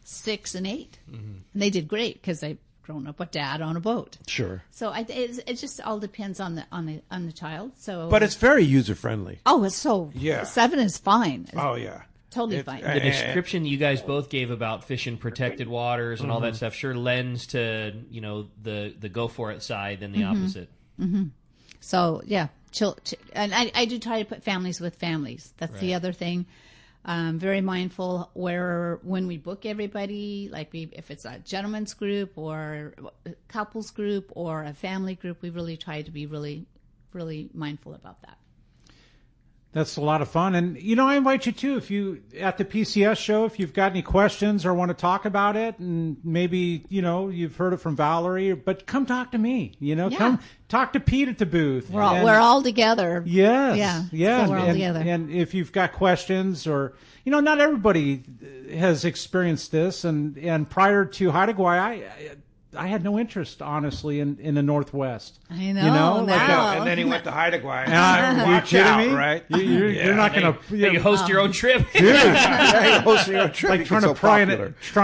6 and 8, and they did great because they've grown up with Dad on a boat. Sure. So it just all depends on the child. So, but it's very user friendly. Oh, it's so 7 is fine. Oh yeah. Totally fine. The description you guys both gave about fishing protected waters and all that stuff sure lends to the go for it side than the opposite. Mm-hmm. So yeah, and I do try to put families with families. That's the other thing. Very mindful when we book everybody, like if it's a gentleman's group or a couples group or a family group, we really try to be really, really mindful about that. That's a lot of fun. And, I invite you too, if you, at the PCS show, if you've got any questions or want to talk about it, and maybe, you've heard it from Valerie, but come talk to me, come talk to Pete at the booth. We're all together. Yes. Yeah. So we're all together. And if you've got questions or, not everybody has experienced this. And prior to Haida Gwaii, I had no interest, honestly, in the Northwest. I know. And then he went to Haida Gwaii. Are you kidding me? Right? You're not going to. You host your own trip. Dude, you host your own trip. Like trying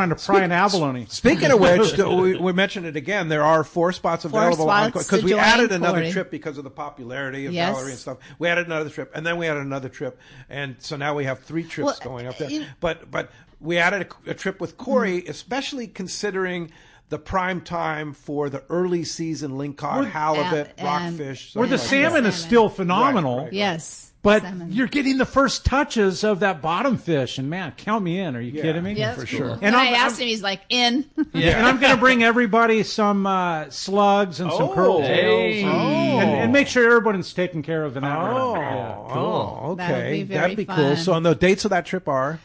to pry an abalone. Speaking of which, we mentioned it again. There are 4 spots available because we added another trip because of the popularity of Valerie and stuff. We added another trip, and then we added another trip, and so now we have 3 trips going up there. But we added a trip with Corey, especially considering the prime time for the early season lingcod, halibut, rockfish. Where the salmon is still phenomenal. Right. Yes. But salmon. You're getting the first touches of that bottom fish, and man, count me in. Are you kidding me? Yeah, for sure. And I asked him, he's like, in. Yeah. And I'm going to bring everybody some slugs and some curled tails, and make sure everyone's taken care of in that round. Cool. Okay, that'd be cool. fun. So, on the dates of that trip are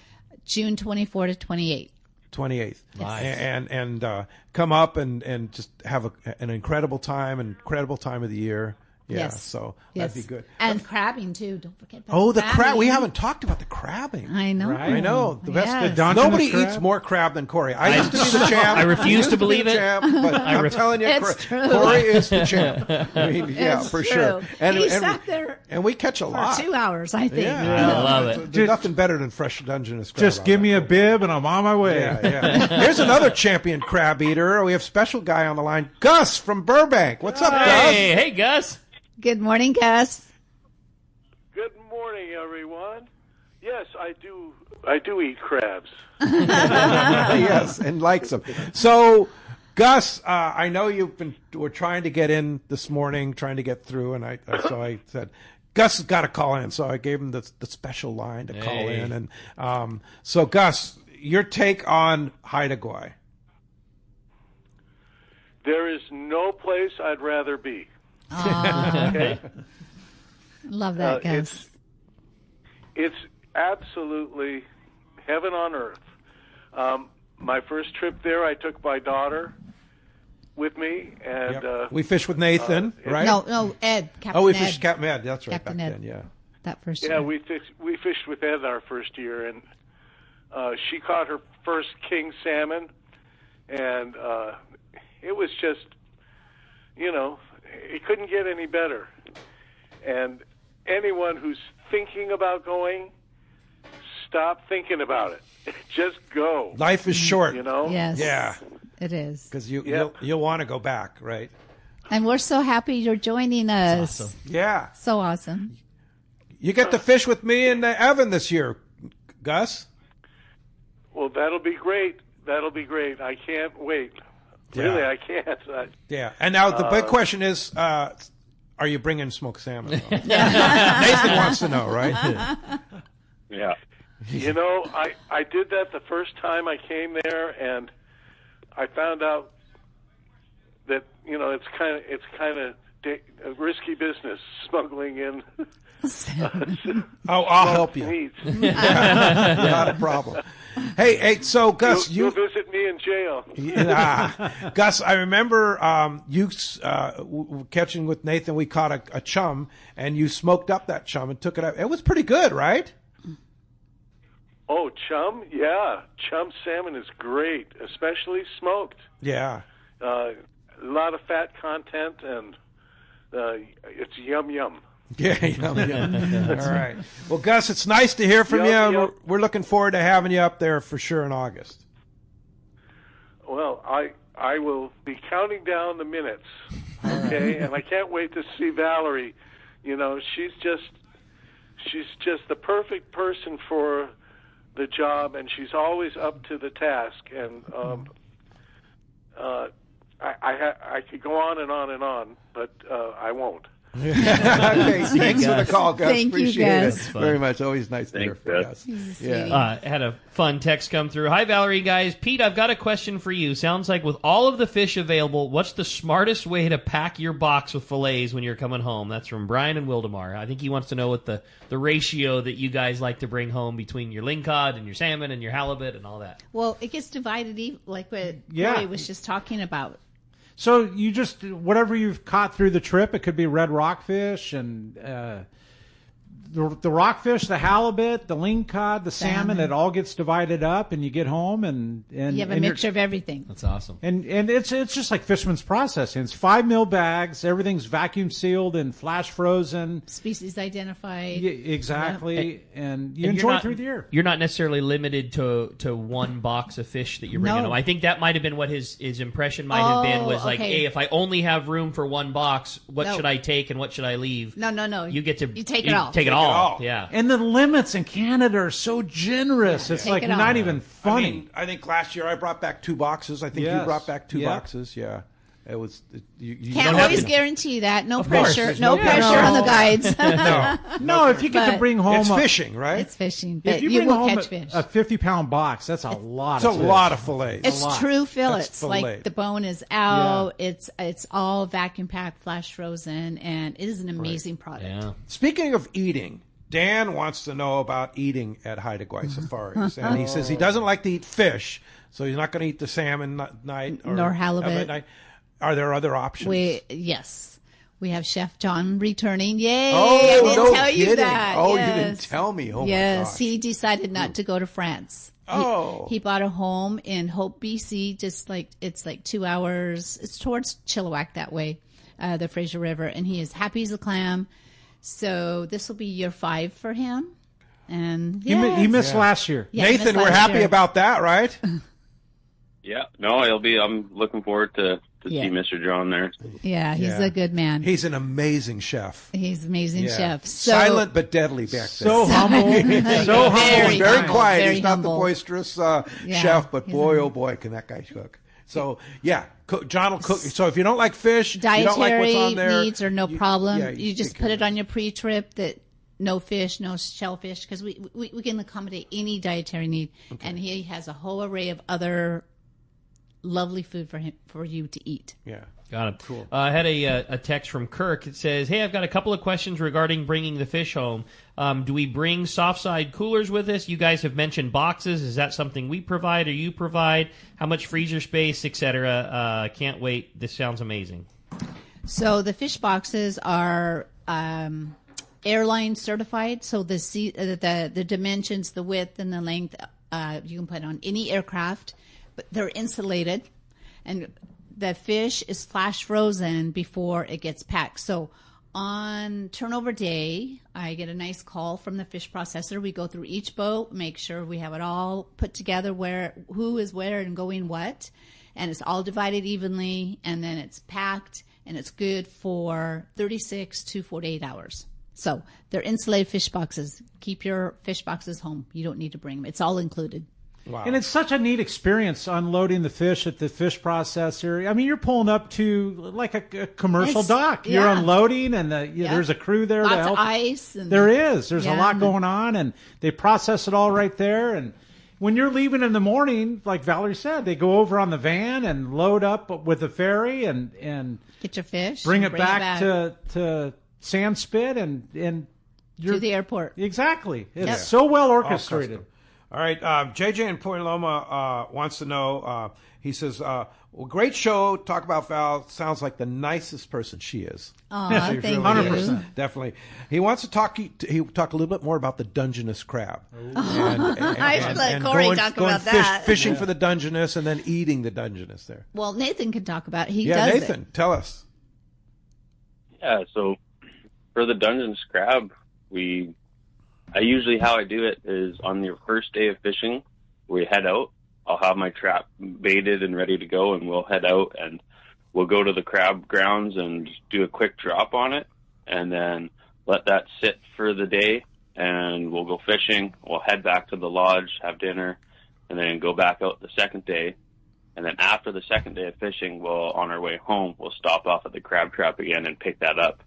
June 24 to 28. 28th. Nice. And come up and just have an incredible time of the year. Yeah, Yes. so Yes. that'd be good. And crabbing, too. Don't forget about the crab. We crabbing. haven't talked about the crabbing. I know. Right? I know. The best. Yes. Nobody Dungeness eats crab? more crab than Corey. I used to be the champ. I refuse to believe it. But I'm telling you, It's true. Corey is the champ. I mean, yeah, It's for true. sure. He sat there and we catch a for lot. 2 hours, I think. I love it. There's nothing better than fresh Dungeness crab. Just give me a bib, and I'm on my way. Yeah. Here's another champion crab eater. We have special guy on the line, Gus from Burbank. What's up, Gus? Hey, Gus. Good morning, Gus. Good morning, everyone. Yes, I do eat crabs. Yes, and likes them. So, Gus, I know we're trying to get in this morning, trying to get through, and so I said, Gus has got to call in. So I gave him the special line to call in. And so, Gus, your take on Haida Gwaii. There is no place I'd rather be. Okay. Love that, Gus. It's absolutely heaven on earth. My first trip there, I took my daughter with me, and we fished with Nathan, right? No, Ed. Captain we Ed. fished Captain Ed. That's right. Captain back Ed. then, yeah. That first yeah, year. we fished with Ed our first year, and she caught her first king salmon, and it was just, it couldn't get any better. And anyone who's thinking about going, stop thinking about it. Just go. Life is short. Yes. Yeah. It is. Because you'll want to go back, right? And we're so happy you're joining us. Awesome. Yeah. So awesome. You get to fish with me and Evan this year, Gus. Well, that'll be great. I can't wait. Really, I can't. Yeah. And now the big question is, are you bringing smoked salmon? Nathan wants to know, right? Yeah. I did that the first time I came there, and I found out that it's kind of a risky business smuggling in. I'll help you. Not a problem. Hey, so Gus, you'll visit me in jail. Gus, I remember you catching with Nathan. We caught a chum, and you smoked up that chum and took it out. It was pretty good, right? Oh, chum? Yeah. Chum salmon is great, especially smoked. Yeah. A lot of fat content, and it's yum yum. Yeah, yum. All right. Well, Gus, it's nice to hear from you. Yum. We're looking forward to having you up there for sure in August. Well, I will be counting down the minutes, okay? And I can't wait to see Valerie. She's just the perfect person for the job, and she's always up to the task. And I could go on and on and on, but I won't. Okay, thanks for the call, Gus. Thank you, Appreciate Gus. it very much. Always nice to hear from Gus. Yeah. Had a fun text come through. Hi, Valerie, guys. Pete, I've got a question for you. Sounds like with all of the fish available, what's the smartest way to pack your box with fillets when you're coming home? That's from Brian and Wildemar. I think he wants to know what the ratio that you guys like to bring home between your lingcod and your salmon and your halibut and all that. Well, it gets divided, like what Corey was just talking about. So you just, whatever you've caught through the trip, it could be red rockfish and the rockfish, the halibut, the lingcod, the salmon, it all gets divided up, and you get home and you have a mixture of everything. That's awesome. And it's just like Fisherman's Processing. It's 5 mil bags. Everything's vacuum sealed and flash frozen. Species identified. Yeah, exactly. Yeah. And you enjoy it through the year. You're not necessarily limited to one box of fish that you're bringing home. I think that might have been what his impression might have been was like, hey, if I only have room for one box, what should I take and what should I leave? No. You get to take it all. Take it all. Yeah. And the limits in Canada are so generous. It's like not even funny. I think last year I brought back 2 boxes. I think you brought back 2 boxes. Yeah. It was. You can't always guarantee that. No pressure. No pressure on the guides. No, if you get to bring home, it's fishing, right? It's fishing, but if you will bring home catch fish. A 50-pound box, that's a lot. It's a lot of fillets. It's true fillets. Like the bone is out. Yeah. It's all vacuum packed, flash frozen, and it is an amazing product. Yeah. Speaking of eating, Dan wants to know about eating at Haida Gwaii Safaris, and he says he doesn't like to eat fish, so he's not going to eat the salmon night nor halibut. Night. Are there other options? Yes. We have Chef John returning. Yay! Oh, I didn't no tell kidding. you that. Oh, yes. You didn't tell me. Oh, yes, my gosh. He decided not to go to France. He bought a home in Hope, BC, it's like 2 hours. It's towards Chilliwack that way, the Fraser River, and he is happy as a clam. So this will be year 5 for him. And he missed last year. Yeah, Nathan, we're happy about that, right? Yeah, no, I'm looking forward to see Mr. John there. Yeah, he's a good man. He's an amazing chef. He's an amazing chef. So, silent but deadly back there. So humble. So humble. Very quiet. Very he's humble. not the boisterous chef, but boy, oh boy, can that guy cook. So, John will cook. So if you don't like fish, dietary you don't like what's on there, needs are no problem. Yeah, you just put it on your pre-trip that no fish, no shellfish, because we can accommodate any dietary need. Okay. And he has a whole array of other lovely food for you to eat. Yeah. Got it. Cool. I had a text from Kirk. It says, hey, I've got a couple of questions regarding bringing the fish home. Do we bring soft-side coolers with us? You guys have mentioned boxes. Is that something we provide or you provide? How much freezer space, etc.? Can't wait. This sounds amazing. So the fish boxes are airline certified. So the dimensions, the width, and the length, you can put on any aircraft, but they're insulated. And the fish is flash frozen before it gets packed. So on turnover day, I get a nice call from the fish processor. We go through each boat, make sure we have it all put together, who is where and going what, and it's all divided evenly, and then it's packed, and it's good for 36 to 48 hours. So they're insulated fish boxes. Keep your fish boxes home. You don't need to bring them. It's all included. Wow. And it's such a neat experience unloading the fish at the fish processor. I mean, you're pulling up to like a commercial dock. You're unloading, and there's a crew there Lots to help. Of ice. And, there is. There's a lot going on, and they process it all right there. And when you're leaving in the morning, like Valerie said, they go over on the van and load up with the ferry and get your fish, bring it back to Sandspit and to the airport. Exactly. It's so well orchestrated. All right, JJ in Point Loma wants to know, he says, well, great show, talk about Val, sounds like the nicest person she is. Oh, thank you. 100%. Definitely. He wants to talk a little bit more about the Dungeness crab. I should let Corey talk about that. Fishing for the Dungeness and then eating the Dungeness there. Well, Nathan can talk about it. He does Nathan, it. Tell us. Yeah, so for the Dungeness crab, how I do it is on your first day of fishing, we head out. I'll have my trap baited and ready to go, and we'll head out and we'll go to the crab grounds and do a quick drop on it, and then let that sit for the day, and we'll go fishing. We'll head back to the lodge, have dinner, and then go back out the second day. And then after the second day of fishing, on our way home, we'll stop off at the crab trap again and pick that up,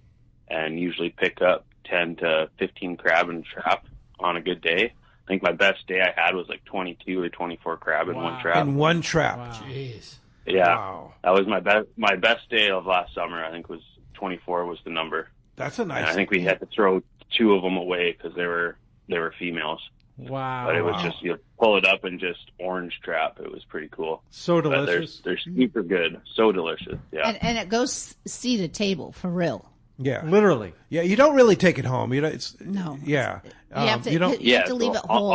and usually pick up 10 to 15 crab in a trap on a good day. I think my best day I had was like 22 or 24 crab in one trap. In one trap. Wow. Jeez. Yeah. Wow. That was my best day of last summer. I think was 24 was the number. That's a nice. And I think we had to throw 2 of them away because they were females. Wow. But it was just, you pull it up and just orange trap. It was pretty cool. So delicious. They're super good. So delicious. Yeah. And it goes sea to table for real. Yeah. Literally. Yeah, you don't really take it home. You know, it's No. Yeah. You have to leave it whole.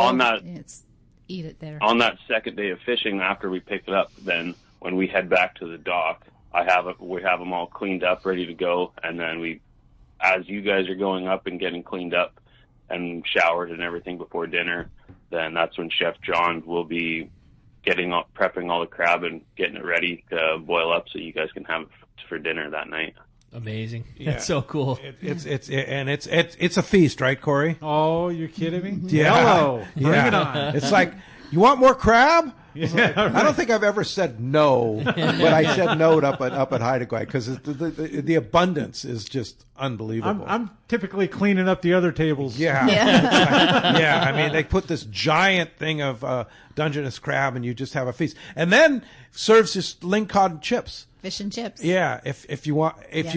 Eat it there. On that second day of fishing, after we pick it up, then when we head back to the dock, we have them all cleaned up, ready to go, and then as you guys are going up and getting cleaned up and showered and everything before dinner, then that's when Chef John will be prepping all the crab and getting it ready to boil up so you guys can have it for dinner that night. Amazing. Yeah. That's so cool. It's a feast, right, Corey? Oh, you're kidding me? Yeah. Hello. Bring it on. It's like, you want more crab? Yeah, right. I don't think I've ever said no, but I said no up at Haida Gwaii because the abundance is just unbelievable. I'm typically cleaning up the other tables. Yeah. Yeah. I mean, they put this giant thing of Dungeness crab, and you just have a feast, and then serves just lingcod chips. Fish and chips. Yeah, if you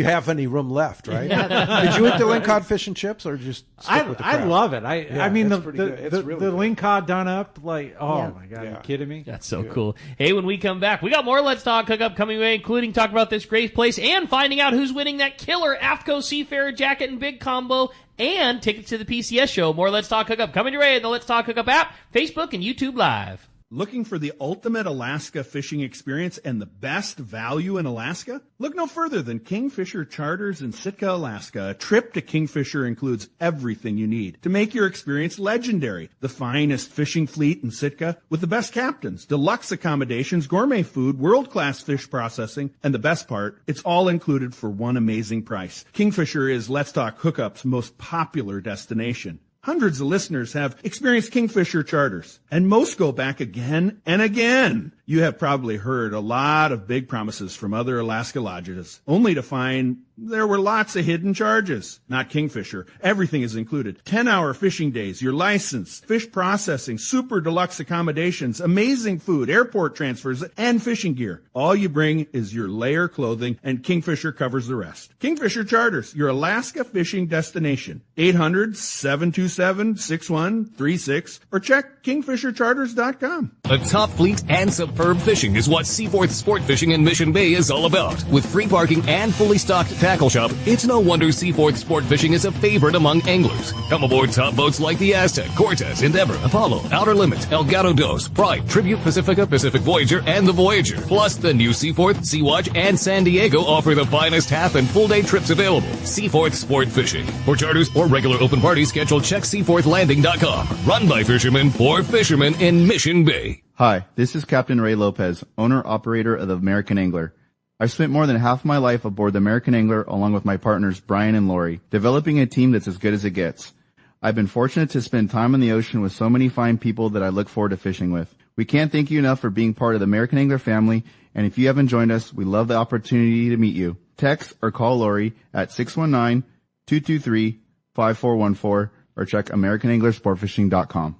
have any room left, right? Did you eat the lingcod fish and chips, or just stick with the crab? I love it. I mean, the really lingcod done up, like, oh my God, Yeah. are you kidding me? That's so cool. Hey, when we come back, we got more Let's Talk Hookup coming away, including talking about this great place and finding out who's winning that killer AFTCO Seafarer jacket and big combo and tickets to the PCS show. More Let's Talk Hookup coming your way in the Let's Talk Hookup app, Facebook, and YouTube Live. Looking for the ultimate Alaska fishing experience and the best value in Alaska? Look no further than Kingfisher Charters in Sitka, Alaska. A trip to Kingfisher includes everything you need to make your experience legendary. The finest fishing fleet in Sitka with the best captains, deluxe accommodations, gourmet food, world-class fish processing, and the best part, it's all included for one amazing price. Kingfisher is Let's Talk Hookup's most popular destination. Hundreds of listeners have experienced Kingfisher Charters, and most go back again and again. You have probably heard a lot of big promises from other Alaska lodges, only to find there were lots of hidden charges. Not Kingfisher. Everything is included. 10-hour fishing days, your license, fish processing, super deluxe accommodations, amazing food, airport transfers, and fishing gear. All you bring is your layer clothing, and Kingfisher covers the rest. Kingfisher Charters, your Alaska fishing destination. 800-727-6136 or check kingfishercharters.com. A top fleet and superb fishing is what Seaforth Sport Fishing in Mission Bay is all about. With free parking and fully stocked tackle shop, it's no wonder Seaforth Sport Fishing is a favorite among anglers. Come aboard top boats like the Aztec, Cortez, Endeavor, Apollo, Outer Limits, Elgato Dos, Pride, Tribute Pacifica, Pacific Voyager, and the Voyager. Plus, the new Seaforth, Sea-Watch, and San Diego offer the finest half and full day trips available. Seaforth Sport Fishing. For charters or regular open party schedule, check seaforthlanding.com. Run by fishermen for fishermen in Mission Bay. Hi, this is Captain Ray Lopez, owner-operator of the American Angler. I've spent more than half my life aboard the American Angler along with my partners Brian and Lori, developing a team that's as good as it gets. I've been fortunate to spend time on the ocean with so many fine people that I look forward to fishing with. We can't thank you enough for being part of the American Angler family, and if you haven't joined us, we love the opportunity to meet you. Text or call Lori at 619-223-5414 or check AmericanAnglerSportFishing.com.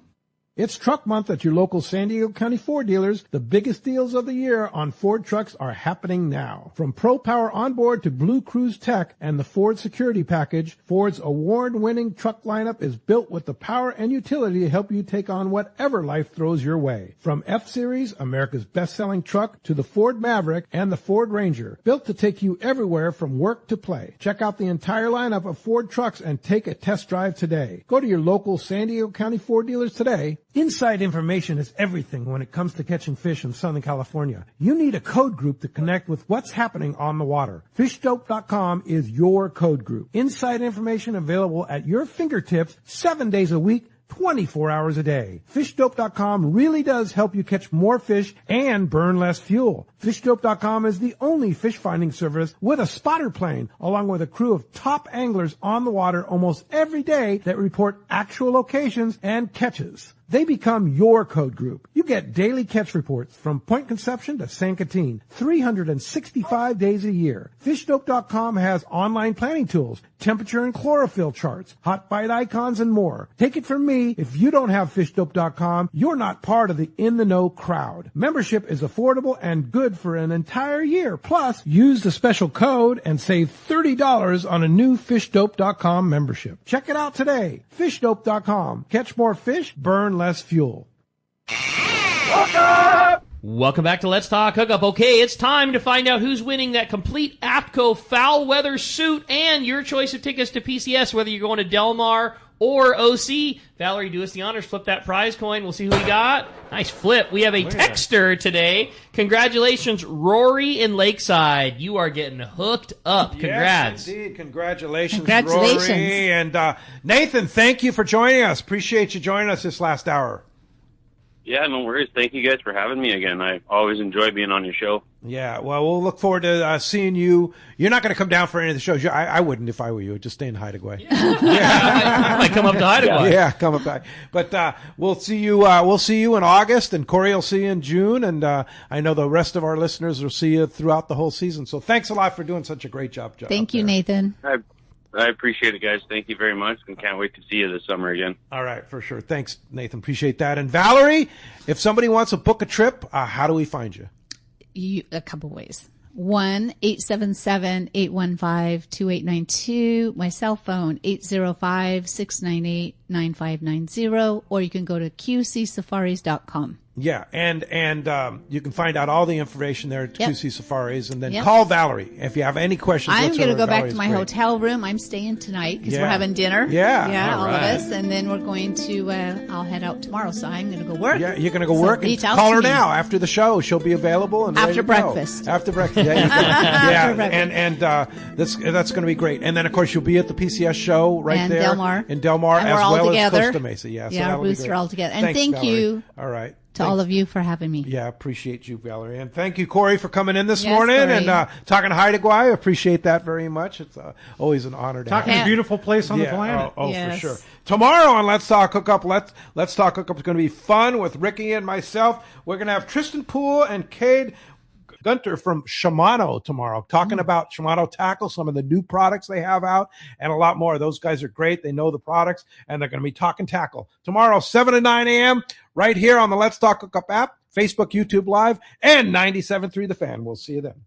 It's Truck Month at your local San Diego County Ford dealers. The biggest deals of the year on Ford trucks are happening now. From Pro Power Onboard to Blue Cruise Tech and the Ford Security Package, Ford's award-winning truck lineup is built with the power and utility to help you take on whatever life throws your way. From F-Series, America's best-selling truck, to the Ford Maverick and the Ford Ranger, built to take you everywhere from work to play. Check out the entire lineup of Ford trucks and take a test drive today. Go to your local San Diego County Ford dealers today. Inside information is everything when it comes to catching fish in Southern California. You need a code group to connect with what's happening on the water. FishDope.com is your code group. Inside information available at your fingertips 7 days a week, 24 hours a day. FishDope.com really does help you catch more fish and burn less fuel. FishDope.com is the only fish finding service with a spotter plane, along with a crew of top anglers on the water almost every day that report actual locations and catches. They become your code group. You get daily catch reports from Point Conception to San Quintin, 365 days a year. FishDope.com has online planning tools, temperature and chlorophyll charts, hot bite icons, and more. Take it from me, if you don't have FishDope.com, you're not part of the in-the-know crowd. Membership is affordable and good for an entire year. Plus, use the special code and save $30 on a new FishDope.com membership. Check it out today. FishDope.com. Catch more fish, burn less fuel. Hookup! Welcome back to Let's Talk Hookup. Okay, it's time to find out who's winning that complete APCO foul weather suit and your choice of tickets to PCS, whether you're going to Del Mar or OC. Valerie, do us the honors. Flip that prize coin. We'll see who we got. Nice flip. We have a texter today. Congratulations, Rory in Lakeside. You are getting hooked up. Congrats. Yes, indeed. Congratulations, Rory. And Nathan, thank you for joining us. Appreciate you joining us this last hour. Yeah, no worries. Thank you guys for having me again. I always enjoy being on your show. Yeah, well, we'll look forward to seeing you. You're not going to come down for any of the shows. I wouldn't if I were you. Just stay in Haida Gwaii. I might come up to Haida Gwaii. Yeah, come up to. But we'll see you. We'll see you in August, and Corey will see you in June, and I know the rest of our listeners will see you throughout the whole season. So thanks a lot for doing such a great job. Thank you, Nathan. I appreciate it, guys. Thank you very much, and can't wait to see you this summer again. All right, for sure. Thanks, Nathan. Appreciate that. And Valerie, if somebody wants to book a trip, how do we find you? A couple ways. 1-877-815-2892. My cell phone, 805-698-9590. Or you can go to qcsafaris.com. Yeah, and you can find out all the information there at QC Safaris, and then call Valerie if you have any questions. I'm going to go back to my hotel room. I'm staying tonight because we're having dinner. Yeah, all of us, and then we're going to. I'll head out tomorrow, so I'm going to go work. Yeah, you're going to go work. And call her now after the show. She'll be available and after breakfast. After breakfast, yeah, and that's going to be great. And then of course you'll be at the PCS show right and there in Del Mar, and as well as Costa Mesa. Yeah, so our booths are all together. And thanks, thank Valerie. you. All right. To all of you for having me. Yeah, appreciate you, Valerie. And thank you, Corey, for coming in this morning Corey. and talking to Haida Gwaii. Appreciate that very much. It's always an honor to talking have a beautiful place on the planet. For sure. Tomorrow on Let's Talk Hookup, Let's Talk Hookup is going to be fun with Ricky and myself. We're going to have Tristan Poole and Cade Gunter from Shimano tomorrow, talking about Shimano tackle, some of the new products they have out, and a lot more. Those guys are great. They know the products, and they're going to be talking tackle. Tomorrow, 7 to 9 a.m., right here on the Let's Talk Hookup app, Facebook, YouTube Live, and 97.3 The Fan. We'll see you then.